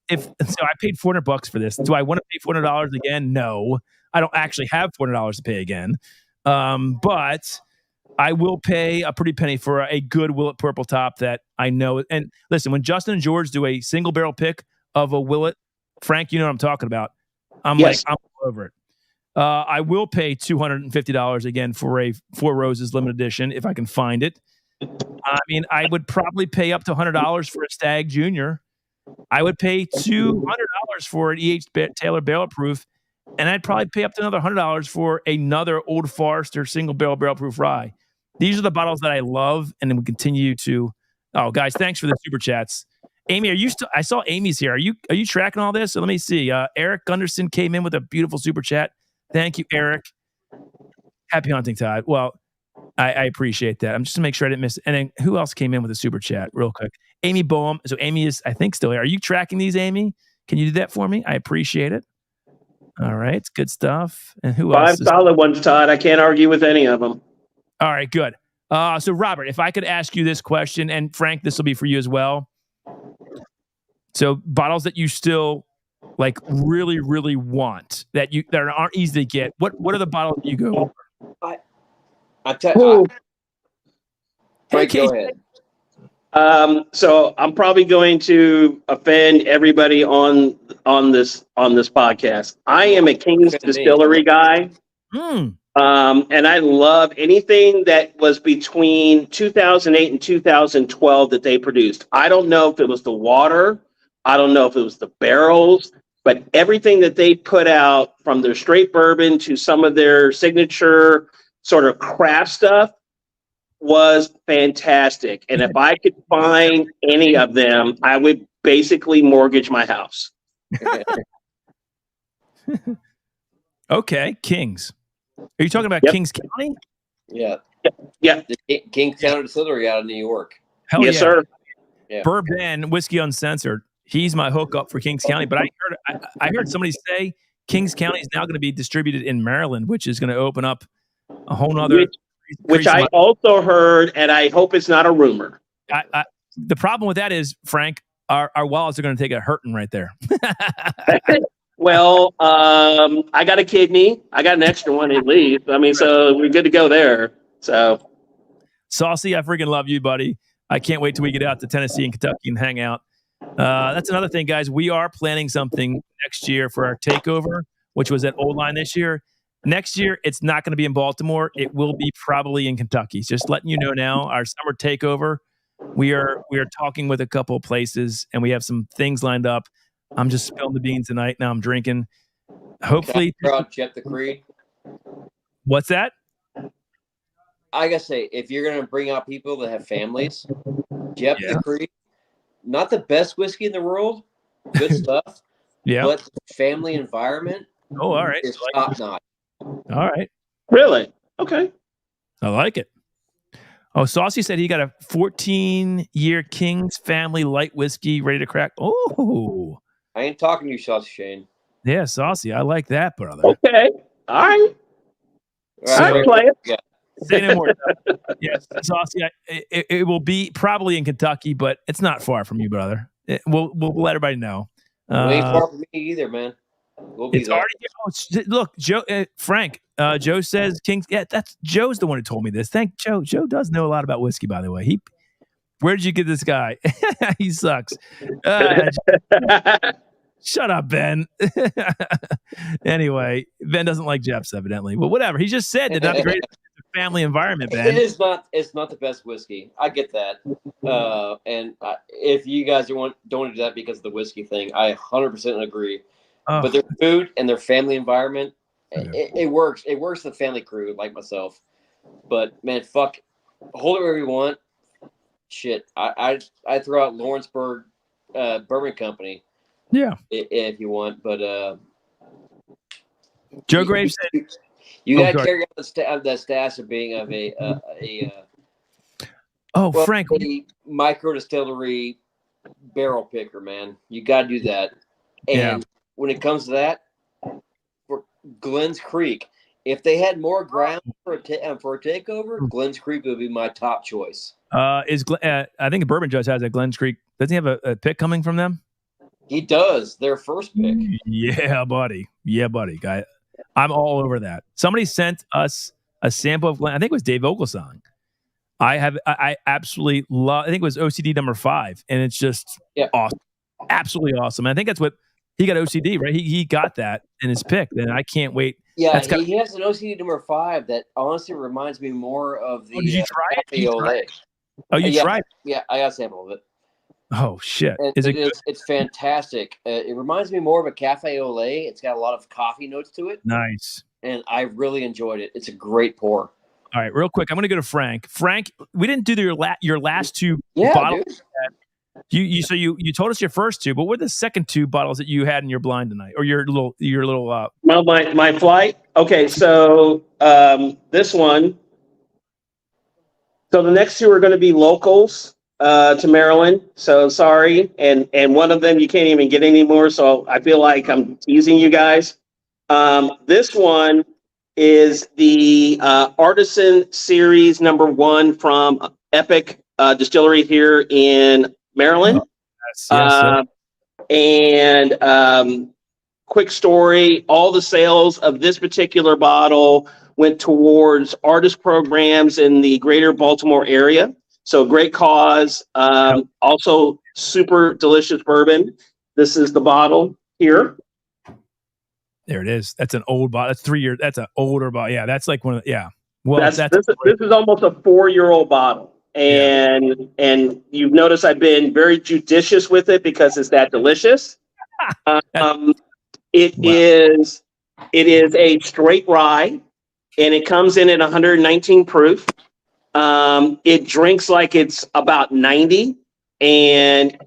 S1: If so, I paid $400 for this. Do I want to pay $400 again? No, I don't actually have $400 to pay again. But I will pay a pretty penny for a good Willet Purple Top that I know. And listen, when Justin and George do a single barrel pick of a Willet, Frank, you know what I'm talking about. I'm all over it. I will pay $250 again for a 4 Roses limited edition if I can find it. I mean, I would probably pay up to $100 for a Stag Junior. I would pay $200 for an E.H. Taylor Barrel Proof. and I'd probably pay up to another $100 for another Old Forester single barrel proof rye. These are the bottles that I love, and then we continue to. Oh, guys, thanks for the super chats. Amy, are you still? I saw Amy's here. Are you tracking all this? So let me see. Eric Gunderson came in with a beautiful super chat. Thank you, Eric. Happy hunting, Todd. Well, I appreciate that. I'm just to make sure I didn't miss it. And then who else came in with a super chat real quick? Amy Boehm. So Amy is, I think, still here. Are you tracking these, Amy? Can you do that for me? I appreciate it. All right. Good stuff. And who else?
S2: 5 solid ones, Todd. I can't argue with any of them.
S1: All right, good. So Robert, if I could ask you this question, and Frank, this will be for you as well. So bottles that you still like really, really want that aren't easy to get. What are the bottles that you go over?
S3: I tell you, Frank,
S1: Hey,
S3: go ahead.
S2: So I'm probably going to offend everybody on this podcast. I am a King's Distillery guy. And I love anything that was between 2008 and 2012 that they produced. I don't know if it was the water, I don't know if it was the barrels, but everything that they put out, from their straight bourbon to some of their signature sort of craft stuff, was fantastic. And if I could find any of them, I would basically mortgage my house.
S1: Okay, Kings. Are you talking about Kings County?
S3: Yeah.
S2: Yeah.
S3: The Kings County Distillery out of New York.
S1: Hell
S2: Yes,
S1: yeah.
S2: sir.
S3: Yeah.
S1: Bourbon Whiskey Uncensored. He's my hookup for Kings County. But I heard somebody say Kings County is now going to be distributed in Maryland, which is going to open up a whole nother.
S2: Which I also heard, and I hope it's not a rumor.
S1: The problem with that is, Frank, our wallets are going to take a hurting right there.
S2: Well, I got a kidney. I got an extra one at least. I mean, so we're good to go there. So,
S1: Saucy, I freaking love you, buddy. I can't wait till we get out to Tennessee and Kentucky and hang out. That's another thing, guys. We are planning something next year for our takeover, which was at Old Line this year. Next year, it's not going to be in Baltimore. It will be probably in Kentucky. Just letting you know now, our summer takeover, we are talking with a couple of places, and we have some things lined up. I'm just spilling the beans tonight. Now I'm drinking. Hopefully.
S3: Jeff the Creed.
S1: What's that?
S3: I gotta say, if you're gonna bring out people that have families, Jeff the Creed, not the best whiskey in the world, good stuff.
S1: Yeah.
S3: But the family environment.
S1: Oh, all right.
S3: Is top notch.
S1: All right.
S2: Really? Okay.
S1: I like it. Oh, Saucy said he got a 14-year King's Family light whiskey ready to crack. Oh.
S3: I ain't talking to you, Saucy Shane.
S1: Yeah, Saucy. I like that, brother.
S2: Okay. All right.
S3: All right,
S2: play it.
S3: Yeah.
S1: Say no more. Yes, Saucy. It will be probably in Kentucky, but it's not far from you, brother. We'll let everybody know.
S3: It ain't far from me either, man. We'll be
S1: It's
S3: there.
S1: already. Look, Joe, Frank. Joe says Kings. Yeah, that's Joe's the one who told me this. Thank Joe. Joe does know a lot about whiskey, by the way. Where did you get this guy? He sucks. Shut up, Ben. Anyway, Ben doesn't like Jeff's evidently. Well, whatever. He just said that not the greatest family environment, Ben.
S3: It is not. It's not the best whiskey. I get that. And if you guys don't want to do that because of the whiskey thing, I 100% agree.
S1: Oh.
S3: But their food and their family environment, it works. It works. The family crew like myself. But man, fuck, hold it wherever you want. Shit, I throw out Lawrenceburg Bourbon Company.
S1: Yeah,
S3: if you want, but
S1: Joe Graves said
S3: you got to carry out the status of being of
S1: Frank,
S3: a micro distillery barrel picker, man. You got to do that. And when it comes to that, for Glens Creek, if they had more ground for a takeover, Glens Creek would be my top choice.
S1: I think Bourbon Judge has a Glens Creek. Doesn't he have a pick coming from them?
S3: He does. Their first pick.
S1: Yeah, buddy. Guy, I'm all over that. Somebody sent us a sample of Glen. I think it was Dave Oglesong. I absolutely love. I think it was OCD number 5, and it's just awesome, absolutely awesome. And I think that's what he got OCD, right? He got that in his pick, and I can't wait.
S3: Yeah, he has an OCD number 5 that honestly reminds me more of the.
S1: Did you try it? Oh, you tried?
S3: Yeah, I got a sample of it.
S1: Oh shit!
S3: It's fantastic. It reminds me more of a cafe au lait. It's got a lot of coffee notes to it.
S1: Nice.
S3: And I really enjoyed it. It's a great pour.
S1: All right, real quick, I'm going to go to Frank. Frank, we didn't do your last two
S3: Yeah,
S1: bottles.
S3: dude.
S1: You told us your first two, but what are the second two bottles that you had in your blind tonight, or your little?
S2: Well, my flight. Okay, so this one. So the next two are going to be locals to Maryland. So sorry, and one of them you can't even get anymore. So I feel like I'm teasing you guys. This one is the Artisan Series #1 from Epic Distillery here in Maryland.
S1: Yes.
S2: And quick story, all the sales of this particular bottle went towards artist programs in the greater Baltimore area. So great cause. Also super delicious bourbon. This is the bottle here.
S1: There it is. That's an old bottle. That's 3 years. That's an older bottle. Yeah, that's like one of the, yeah. Well,
S2: this is almost a 4-year-old bottle. And you've noticed I've been very judicious with it because it's that delicious. It is a straight rye, and it comes in at 119 proof. It drinks like it's about 90. And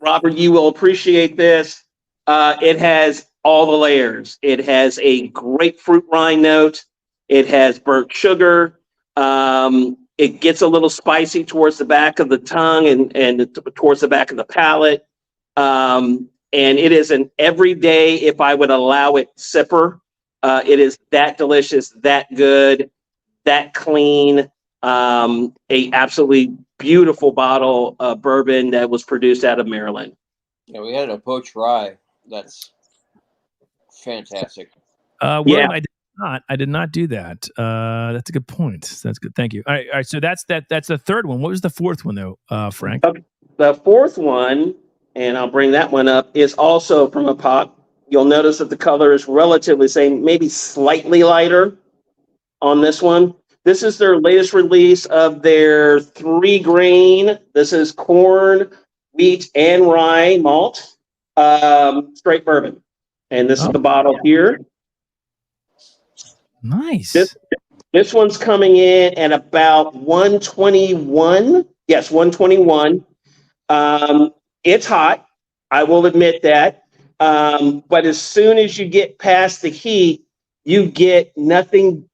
S2: Robert, you will appreciate this. It has all the layers. It has a grapefruit rind note. It has burnt sugar. It gets a little spicy towards the back of the tongue and towards the back of the palate. And it is an everyday, if I would allow it, sipper. It is that delicious, that good, that clean. A absolutely beautiful bottle of bourbon that was produced out of Maryland.
S3: Yeah, we had a poached rye. That's fantastic.
S1: William, I did not do that. That's a good point. That's good. Thank you. All right. So that's the third one. What was the fourth one though, Frank?
S2: The fourth one, and I'll bring that one up, is also from a pot. You'll notice that the color is relatively same, maybe slightly lighter on this one. This is their latest release of their 3-grain. This is corn, wheat, and rye malt, straight bourbon. And this is the bottle here.
S1: Nice.
S2: This one's coming in at about 121. Yes, 121. It's hot. I will admit that. But as soon as you get past the heat, you get nothing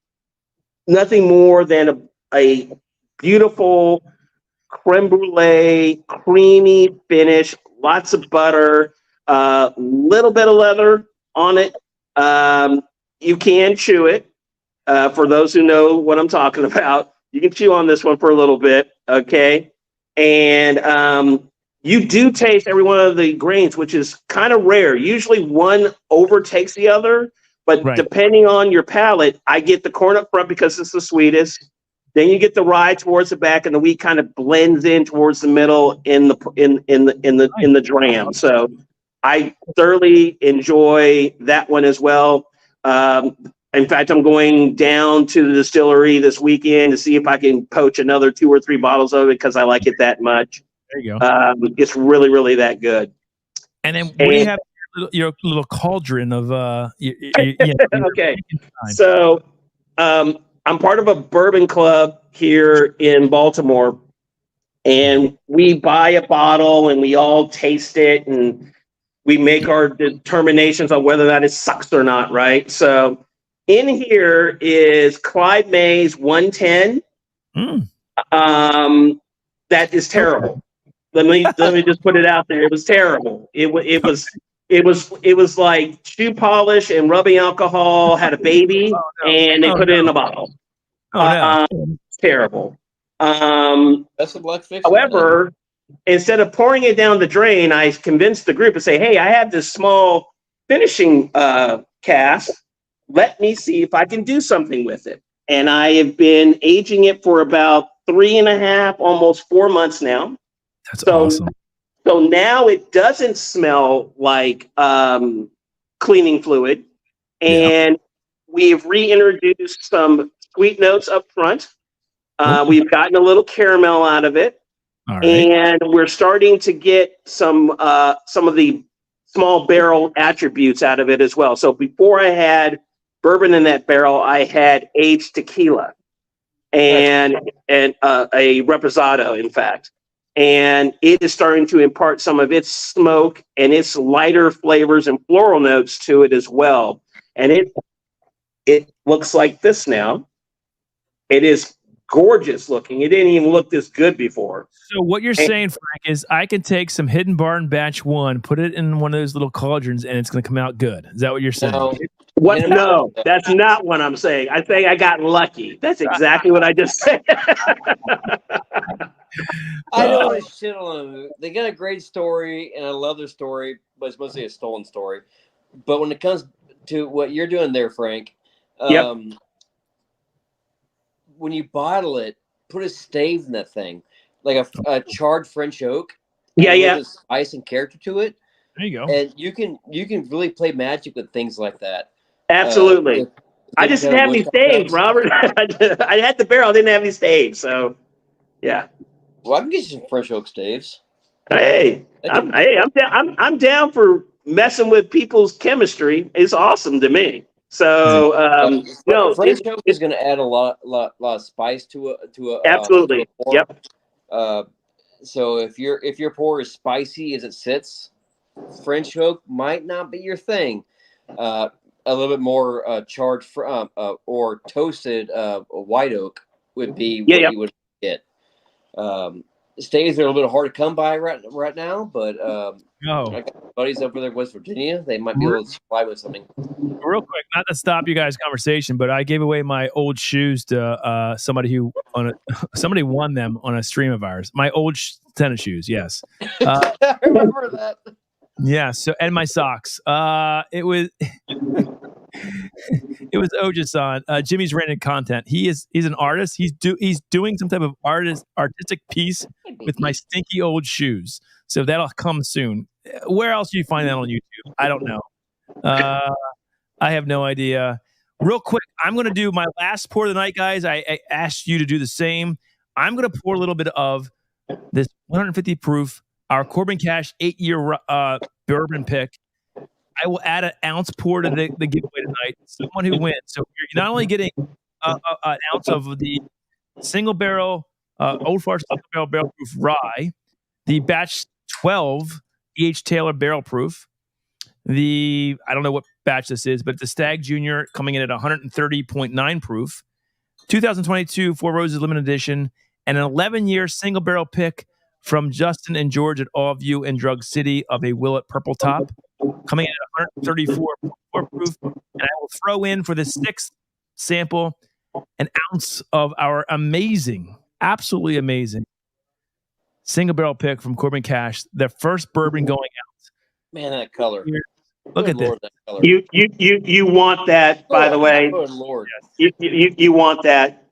S2: more than a beautiful creme brulee, creamy finish, lots of butter, little bit of leather on it. You can chew it. For those who know what I'm talking about, you can chew on this one for a little bit, okay? And you do taste every one of the grains, which is kind of rare. Usually one overtakes the other, but depending on your palate, I get the corn up front because it's the sweetest. Then you get the rye towards the back, and the wheat kind of blends in towards the middle in the dram. So I thoroughly enjoy that one as well. In fact, I'm going down to the distillery this weekend to see if I can poach another 2 or 3 bottles of it because I like it that much.
S1: There you go.
S2: It's really, really that good.
S1: And then what do you have? Your little cauldron of
S2: okay. So I'm part of a bourbon club here in Baltimore, and we buy a bottle and we all taste it and we make our determinations on whether that it sucks or not, right? So in here is Clyde May's 110. That is terrible. Let me just put it out there. It was terrible. It was like shoe polish and rubbing alcohol had a baby, and they put it in a bottle. Terrible.
S3: That's a luck fix.
S2: However, instead of pouring it down the drain, I convinced the group to say, "Hey, I have this small finishing cask. Let me see if I can do something with it." And I have been aging it for about 3.5, almost 4 months now.
S1: That's awesome.
S2: So now it doesn't smell like cleaning fluid. And we've reintroduced some sweet notes up front. We've gotten a little caramel out of it.
S1: All right.
S2: And we're starting to get some of the small barrel attributes out of it as well. So before I had bourbon in that barrel, I had aged tequila and a reposado, in fact. And it is starting to impart some of its smoke and its lighter flavors and floral notes to it as well. And it looks like this now. It is gorgeous looking. It didn't even look this good before.
S1: So what you're saying, Frank, is I can take some Hidden Barn Batch 1, put it in one of those little cauldrons, and it's going to come out good. Is that what you're saying?
S2: What? No, that's not what I'm saying. I think I got lucky. That's exactly what I just said.
S3: I don't want to shit on them. They got a great story, and I love their story, but it's mostly a stolen story. But when it comes to what you're doing there, Frank,
S2: Yep.
S3: when you bottle it, put a stave in that thing, like a charred French oak.
S2: Yeah,
S3: a
S2: yeah.
S3: little bit of spice and character to it.
S1: There you go.
S3: And you can really play magic with things like that.
S2: Absolutely. I just didn't have any staves, Robert. I had the barrel, didn't have any staves. So, yeah.
S3: Well, I can get you some French oak staves.
S2: Hey, I'm down for messing with people's chemistry. It's awesome to me. So, no,
S3: French oak is going to add a lot of spice to a
S2: absolutely.
S3: To a pour.
S2: Yep.
S3: So if your pour is spicy as it sits, French oak might not be your thing. A little bit more charred or toasted white oak would be what you would get. Staves are a little bit hard to come by right now, but I got buddies over there in West Virginia. They might be able to supply with something.
S1: Real quick, not to stop you guys' conversation, but I gave away my old shoes to somebody who somebody won them on a stream of ours. My old tennis shoes, yes.
S3: I remember that.
S1: Yeah. So, and my socks. It was Ojisan. Jimmy's rented content. He's an artist. He's doing some type of artistic piece with my stinky old shoes. So that'll come soon. Where else do you find that on YouTube? I don't know. I have no idea. Real quick, I'm going to do my last pour of the night, guys. I asked you to do the same. I'm going to pour a little bit of this 150 proof, our Corbin Cash 8-year bourbon pick. I will add an ounce pour to the giveaway tonight. Someone who wins. So you're not only getting an ounce of the single barrel, Old Forester single barrel proof rye, the batch 12 E.H. Taylor barrel proof, I don't know what batch this is, but the Stag Junior coming in at 130.9 proof, 2022 Four Roses limited edition, and an 11-year single barrel pick from Justin and George at All View in Drug City of a Willet Purple Top, coming in at 134.4 proof. And I will throw in for the 6th sample an ounce of our amazing, absolutely amazing single barrel pick from Corbin Cash, the first bourbon going out.
S3: Man, that color.
S1: Look at this.
S3: That color.
S2: You want that, by the way.
S3: Good Lord.
S2: You want that.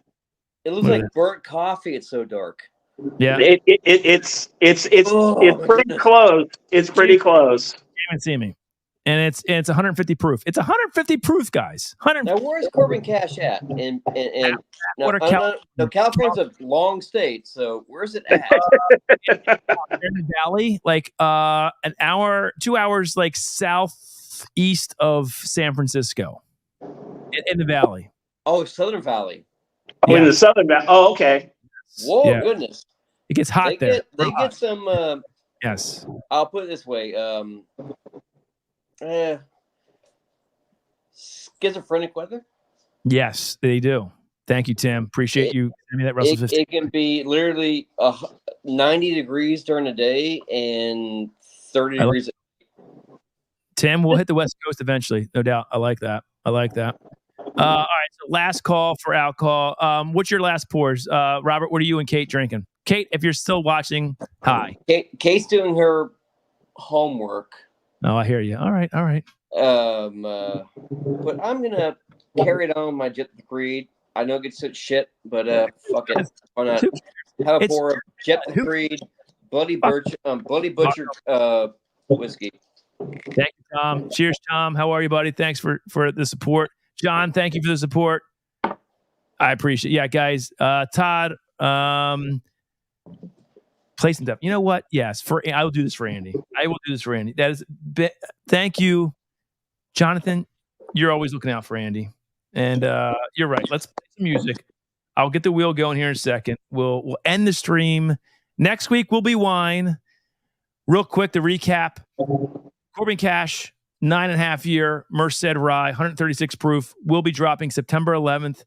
S3: It looks like burnt coffee. It's so dark.
S1: Yeah.
S2: It's pretty close. It's pretty close.
S1: You haven't seen me. And it's 150 proof. It's 150 proof, guys.
S3: Now, where's Corbin Cash at? California's a long state, so where's it at?
S1: In the valley, like an hour, 2 hours, like southeast of San Francisco, in the valley.
S3: Oh, Southern Valley.
S2: Oh, in the Southern Valley. Oh, okay.
S3: Whoa, goodness!
S1: It gets hot there.
S3: They get some.
S1: Yes.
S3: I'll put it this way. Schizophrenic weather.
S1: Yes, they do. Thank you, Tim. Appreciate you sending me that Russell 50.
S3: It can be literally 90 degrees during the day and 30 degrees.
S1: Tim, we'll hit the West Coast eventually, no doubt. I like that. All right, so last call for alcohol. What's your last pours? Robert, what are you and Kate drinking? Kate, if you're still watching, hi.
S3: Kate's doing her homework.
S1: Oh, I hear you. All right.
S3: But I'm gonna carry it on my Jet the Creed. I know it gets such shit, but fuck it. Why not? Have a pour of Jet the Creed, Bloody Butcher whiskey.
S1: Thank you, Tom. Cheers, Tom. How are you, buddy? Thanks for the support. John, thank you for the support. I appreciate it. Yeah, guys. Todd, play some stuff. You know what? Yes, I will do this for Andy. I will do this for Andy. That is, thank you, Jonathan. You're always looking out for Andy, and you're right. Let's play some music. I'll get the wheel going here in a second. We'll end the stream. Next week will be wine. Real quick to recap: Corbin Cash, 9.5 year Merced Rye, 136 proof, will be dropping September 11th.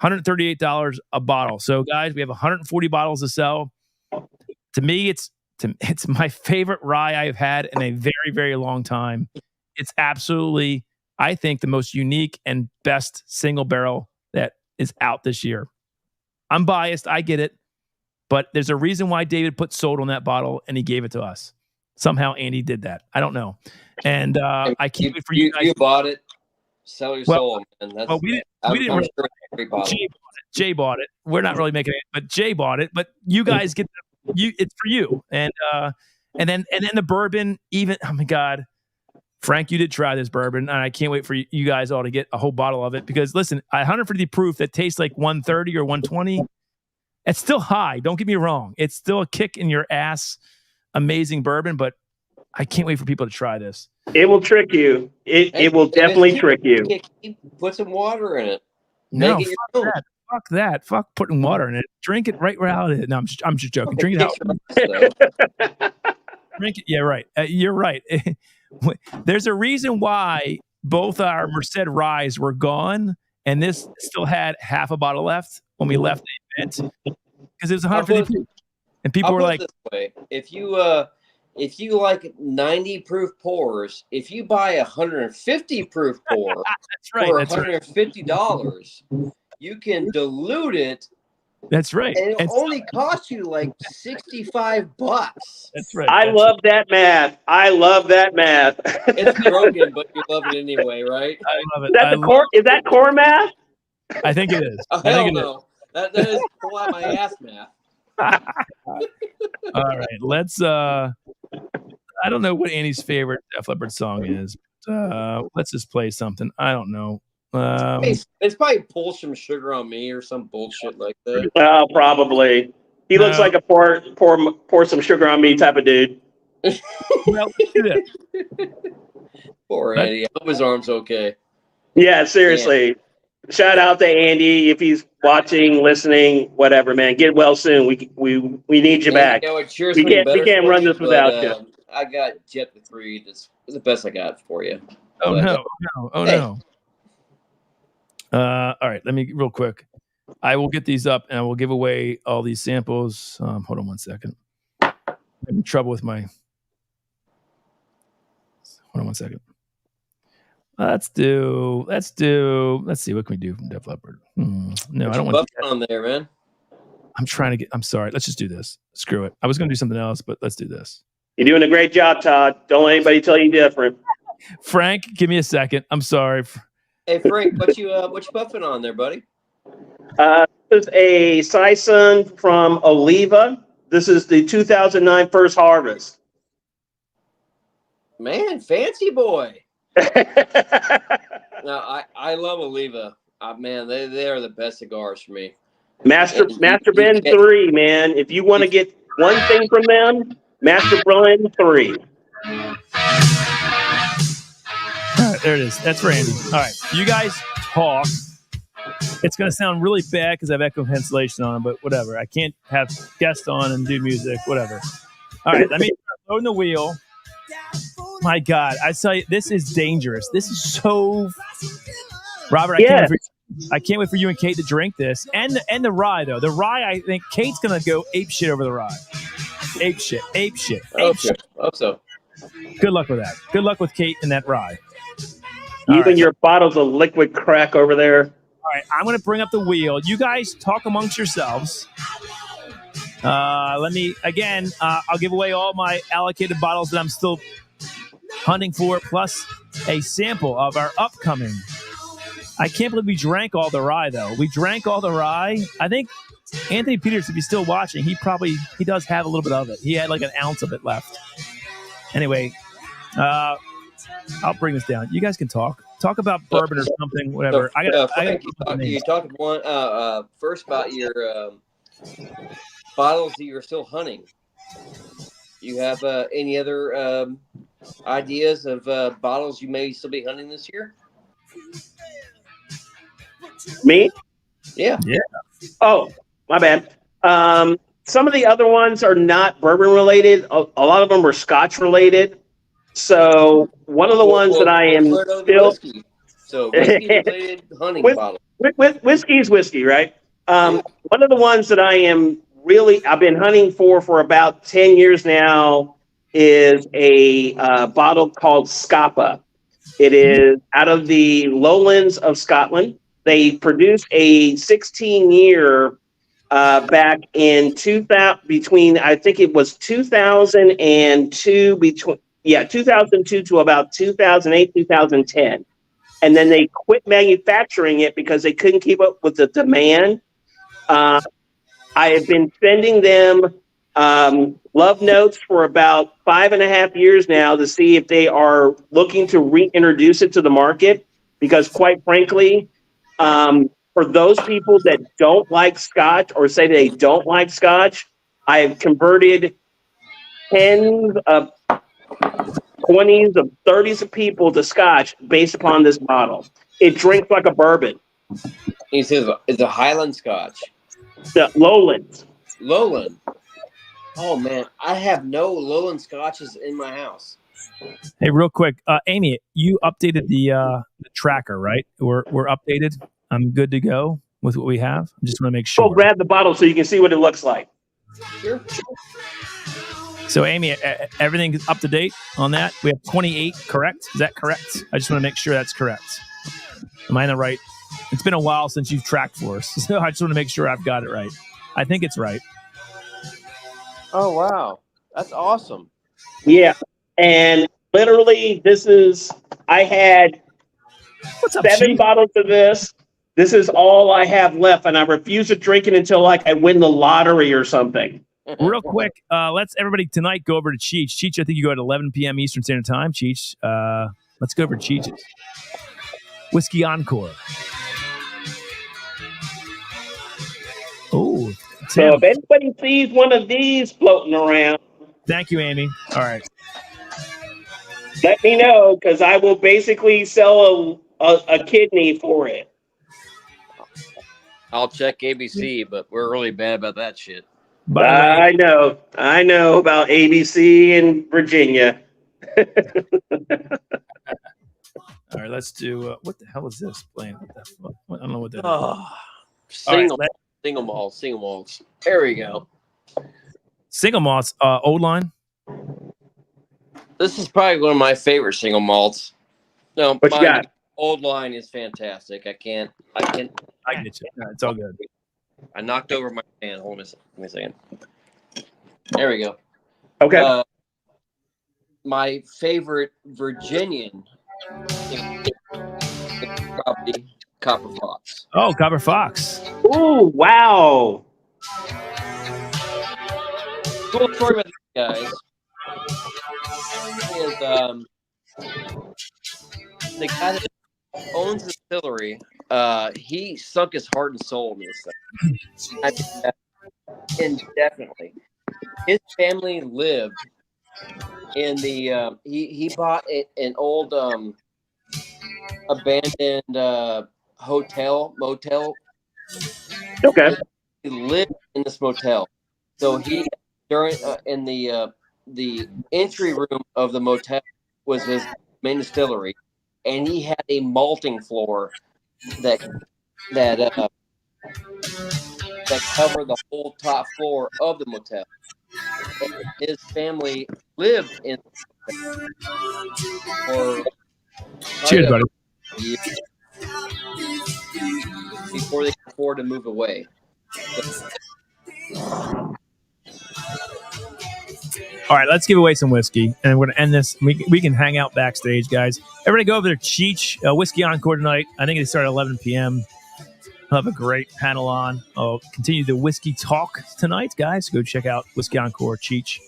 S1: $138 a bottle. So, guys, we have 140 bottles to sell. To me, it's my favorite rye I've had in a very, very long time. It's absolutely, I think, the most unique and best single barrel that is out this year. I'm biased, I get it, but there's a reason why David put sold on that bottle and he gave it to us. Somehow Andy did that. I don't know. And I can't wait for you guys.
S3: You bought it. Sell your soul, man. That's,
S1: well, we didn't really, Jay bought it. We're not really making it, but Jay bought it. But you guys get it's for you. And then the bourbon, even, oh my God, Frank, you did try this bourbon, and I can't wait for you guys all to get a whole bottle of it, because listen, 150 proof that tastes like 130 or 120, it's still high. Don't get me wrong. It's still a kick in your ass, amazing bourbon, but I can't wait for people to try this.
S2: It will trick you. It will definitely trick you.
S3: Put some water in it.
S1: No, fuck that. Fuck putting water in it. Drink it right where out of it. No, I'm just joking. Drink it out. Drink it. Yeah, right. You're right. There's a reason why both our Merced Ryes were gone, and this still had half a bottle left when we left the event, because it was 150. And people were like,
S3: this way. If you like 90 proof pours, if you buy 150 proof pour
S1: that's right,
S3: for
S1: that's
S3: $150, you can dilute it.
S1: That's right.
S3: And it'll only cost you like $65.
S1: That's right.
S2: I love that math.
S3: It's broken, but you love it anyway, right?
S1: I love it.
S2: Is that core math?
S1: I think it is.
S3: Oh, hell no. That is pull out my ass math.
S1: All right, let's I don't know what Annie's favorite Def Leppard song is, but let's just play something. I don't know.
S3: It's probably Pull Some Sugar on Me or some bullshit like that.
S2: Well, probably. He looks like a pour some sugar on me type of dude.
S1: Well, let's do this.
S3: Poor Andy. I hope his arm's okay.
S2: Yeah, seriously. Yeah. Shout out to Andy if he's watching, listening, whatever, man. Get well soon. We need you back.
S3: You know,
S2: we can't run this without you.
S3: I got Jet the 3. That's the best I got for you.
S1: Oh no! All right, let me real quick. I will get these up and I will give away all these samples. Hold on one second. I'm in trouble with my. Hold on one second. Let's see, what can we do from Def Leppard? No, I don't want
S3: to on there, man.
S1: I'm sorry. Let's just do this. Screw it. I was going to do something else, but let's do this.
S2: You're doing a great job, Todd. Don't let anybody tell you different.
S1: Frank, give me a second. I'm sorry.
S3: Hey, Frank, what you buffing on there, buddy?
S2: This is a Saison from Oliva. This is the 2009 First Harvest.
S3: Man, fancy boy. No, I love Oliva. Man, they are the best cigars for me.
S2: Master Blend 3, man. If you want to get one thing from them, Master Blend 3.
S1: All right, there it is. That's Randy. All right, you guys talk. It's going to sound really bad because I have echo cancellation on, but whatever. I can't have guests on and do music, whatever. All right, let me load the wheel. My God, I tell you, this is dangerous. This is so... Robert, I can't wait for you and Kate to drink this. And the rye, though. The rye, I think Kate's going to go ape shit over the rye. Ape shit.
S3: Hope so.
S1: Good luck with that. Good luck with Kate and that rye.
S2: Even your bottles of liquid crack over there.
S1: All right, I'm going to bring up the wheel. You guys talk amongst yourselves. I'll give away all my allocated bottles that I'm still hunting for, plus a sample of our upcoming. I can't believe we drank all the rye, though. We drank all the rye. I think Anthony Peters, if he's still watching, he does have a little bit of it. He had like an ounce of it left. Anyway, I'll bring this down. You guys can talk about bourbon or something, whatever.
S3: You talked first about your bottles that you're still hunting. You have any other ideas of bottles you may still be hunting this year?
S2: Me?
S3: Yeah.
S2: Oh, my bad. Some of the other ones are not bourbon related. A lot of them are Scotch related. So one of the ones that I am
S3: the
S2: still
S3: whiskey. So whiskey related hunting bottle.
S2: Whiskey is whiskey, right? One of the ones that I've been hunting for about 10 years now is a bottle called Scapa. It is out of the lowlands of Scotland. They produced a 16-year back in 2000, between, I think it was 2002, 2002 to about 2008, 2010. And then they quit manufacturing it because they couldn't keep up with the demand. I have been sending them love notes for about 5.5 years now to see if they are looking to reintroduce it to the market. Because quite frankly, for those people that don't like Scotch or say they don't like Scotch, I have converted tens of 20s of 30s of people to Scotch based upon this bottle. It drinks like a bourbon.
S3: He says it's a Highland Scotch.
S2: The Lowlands.
S3: Lowland. Oh man, I have no Lowland Scotches in my house.
S1: Hey, real quick, Amy, you updated the tracker, right? We're updated. I'm good to go with what we have. I just want to make sure.
S2: Go grab the bottle so you can see what it looks like.
S3: Sure.
S1: So, Amy, everything's up to date on that? We have 28, correct? Is that correct? I just want to make sure that's correct. Am I in the right? It's been a while since you've tracked for us, so I just want to make sure I've got it right. I think it's right.
S3: Oh, wow. That's awesome.
S2: Yeah. And literally, I had
S1: What's up,
S2: 7
S1: Chief?
S2: bottles of this. This is all I have left, and I refuse to drink it until I win the lottery or something.
S1: Real quick, let's everybody tonight go over to Cheech. Cheech, I think you go at 11 p.m. Eastern Standard Time. Cheech, let's go over to Cheech's Whiskey Encore. Oh,
S2: so if anybody sees one of these floating around,
S1: thank you, Amy. All right,
S2: let me know because I will basically sell a kidney for it.
S3: I'll check ABC, but we're really bad about that shit.
S2: I know about ABC in Virginia.
S1: All right, let's do. What the hell is this playing? What the fuck? I don't know what that is.
S3: Oh, single malts. There we go.
S1: Single malts, old line.
S3: This is probably one of my favorite single malts. No,
S2: What you got?
S3: Old line is fantastic. I can't.
S1: I get you. Yeah, it's all good.
S3: I knocked over my hand. Hold on a second. There we go.
S2: Okay.
S3: My favorite Virginian is probably Copper Fox.
S1: Oh, Copper Fox.
S2: Ooh, wow.
S3: Cool story about these guys is the guy that owns the distillery. He sunk his heart and soul in this thing. I mean, indefinitely. His family lived in the. He bought an old abandoned motel.
S2: Okay.
S3: He lived in this motel, so he in the entry room of the motel was his main distillery, and he had a malting floor that covered the whole top floor of the motel. And his family lived in for
S1: Cheers, buddy.
S3: years before they could afford to move away.
S1: All right, let's give away some whiskey, and we're going to end this. We can hang out backstage, guys. Everybody go over to Cheech, Whiskey Encore tonight. I think they start at 11 p.m. I'll have a great panel on. I'll continue the whiskey talk tonight, guys. Go check out Whiskey Encore, Cheech.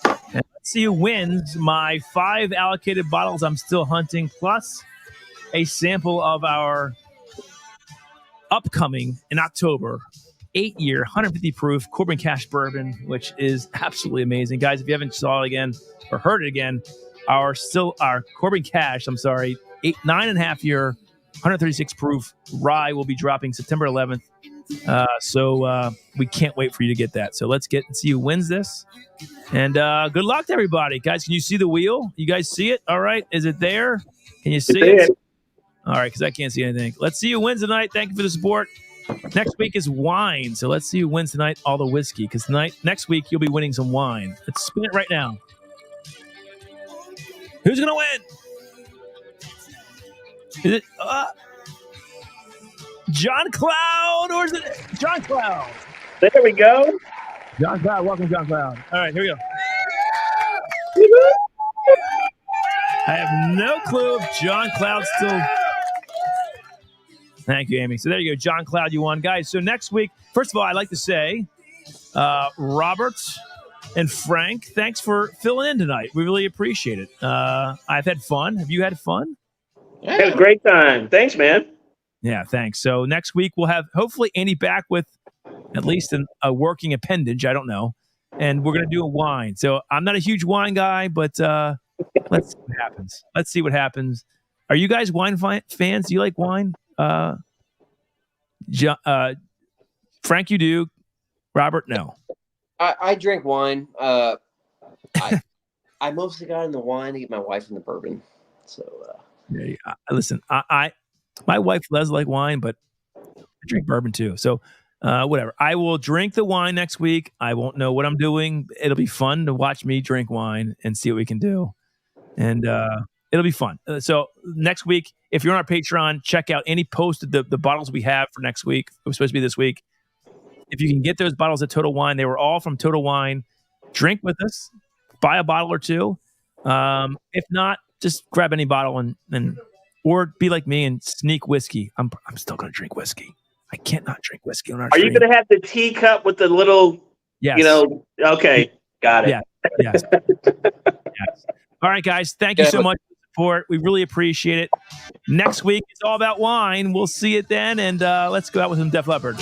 S1: And let's see who wins my 5 allocated bottles I'm still hunting, plus a sample of our upcoming, in October, 8-year, 150 proof Corbin Cash bourbon, which is absolutely amazing. Guys, if you haven't saw it again or heard it again, our Corbin Cash, 9.5 year, 136 proof rye will be dropping September 11th. So we can't wait for you to get that. So let's get and see who wins this. And good luck to everybody. Guys, can you see the wheel? You guys see it? All right. Is it there? Can you see it? All right, because I can't see anything. Let's see who wins tonight. Thank you for the support. Next week is wine. So let's see who wins tonight, all the whiskey. Because next week, you'll be winning some wine. Let's spin it right now. Who's going to win? Is it John Cloud, or is it John Cloud?
S2: There we go.
S1: John Cloud, welcome, John Cloud. All right, here we go. I have no clue if John Cloud still. Thank you, Amy. So there you go, John Cloud, you won, guys. So next week, first of all, I'd like to say, Robert and Frank, thanks for filling in tonight. We really appreciate it. I've had fun. Have you had fun?
S2: Yeah. Had a great time. Thanks, man.
S1: Yeah, thanks. So next week we'll have hopefully Andy back with at least a working appendage. I don't know. And we're going to do a wine. So I'm not a huge wine guy, but let's see what happens. Let's see what happens. Are you guys wine fans? Do you like wine? Frank, you do. Robert, no.
S3: I drink wine. I mostly got in the wine to get my wife in the bourbon. So
S1: listen, my wife does like wine, but I drink bourbon too. So whatever. I will drink the wine next week. I won't know what I'm doing. It'll be fun to watch me drink wine and see what we can do. And it'll be fun. So next week, if you're on our Patreon, check out any post of the bottles we have for next week. It was supposed to be this week. If you can get those bottles at Total Wine, they were all from Total Wine. Drink with us. Buy a bottle or two. If not, just grab any bottle and or be like me and sneak whiskey. I'm still going to drink whiskey. I can't not drink whiskey on our stream.
S2: Are you going to have the teacup with the little,
S1: yes.
S2: Okay, got it.
S1: Yeah. Yes. Yes. All right, guys. Thank you so much for the support. We really appreciate it. Next week is all about wine. We'll see it then, and let's go out with some Def Leppard.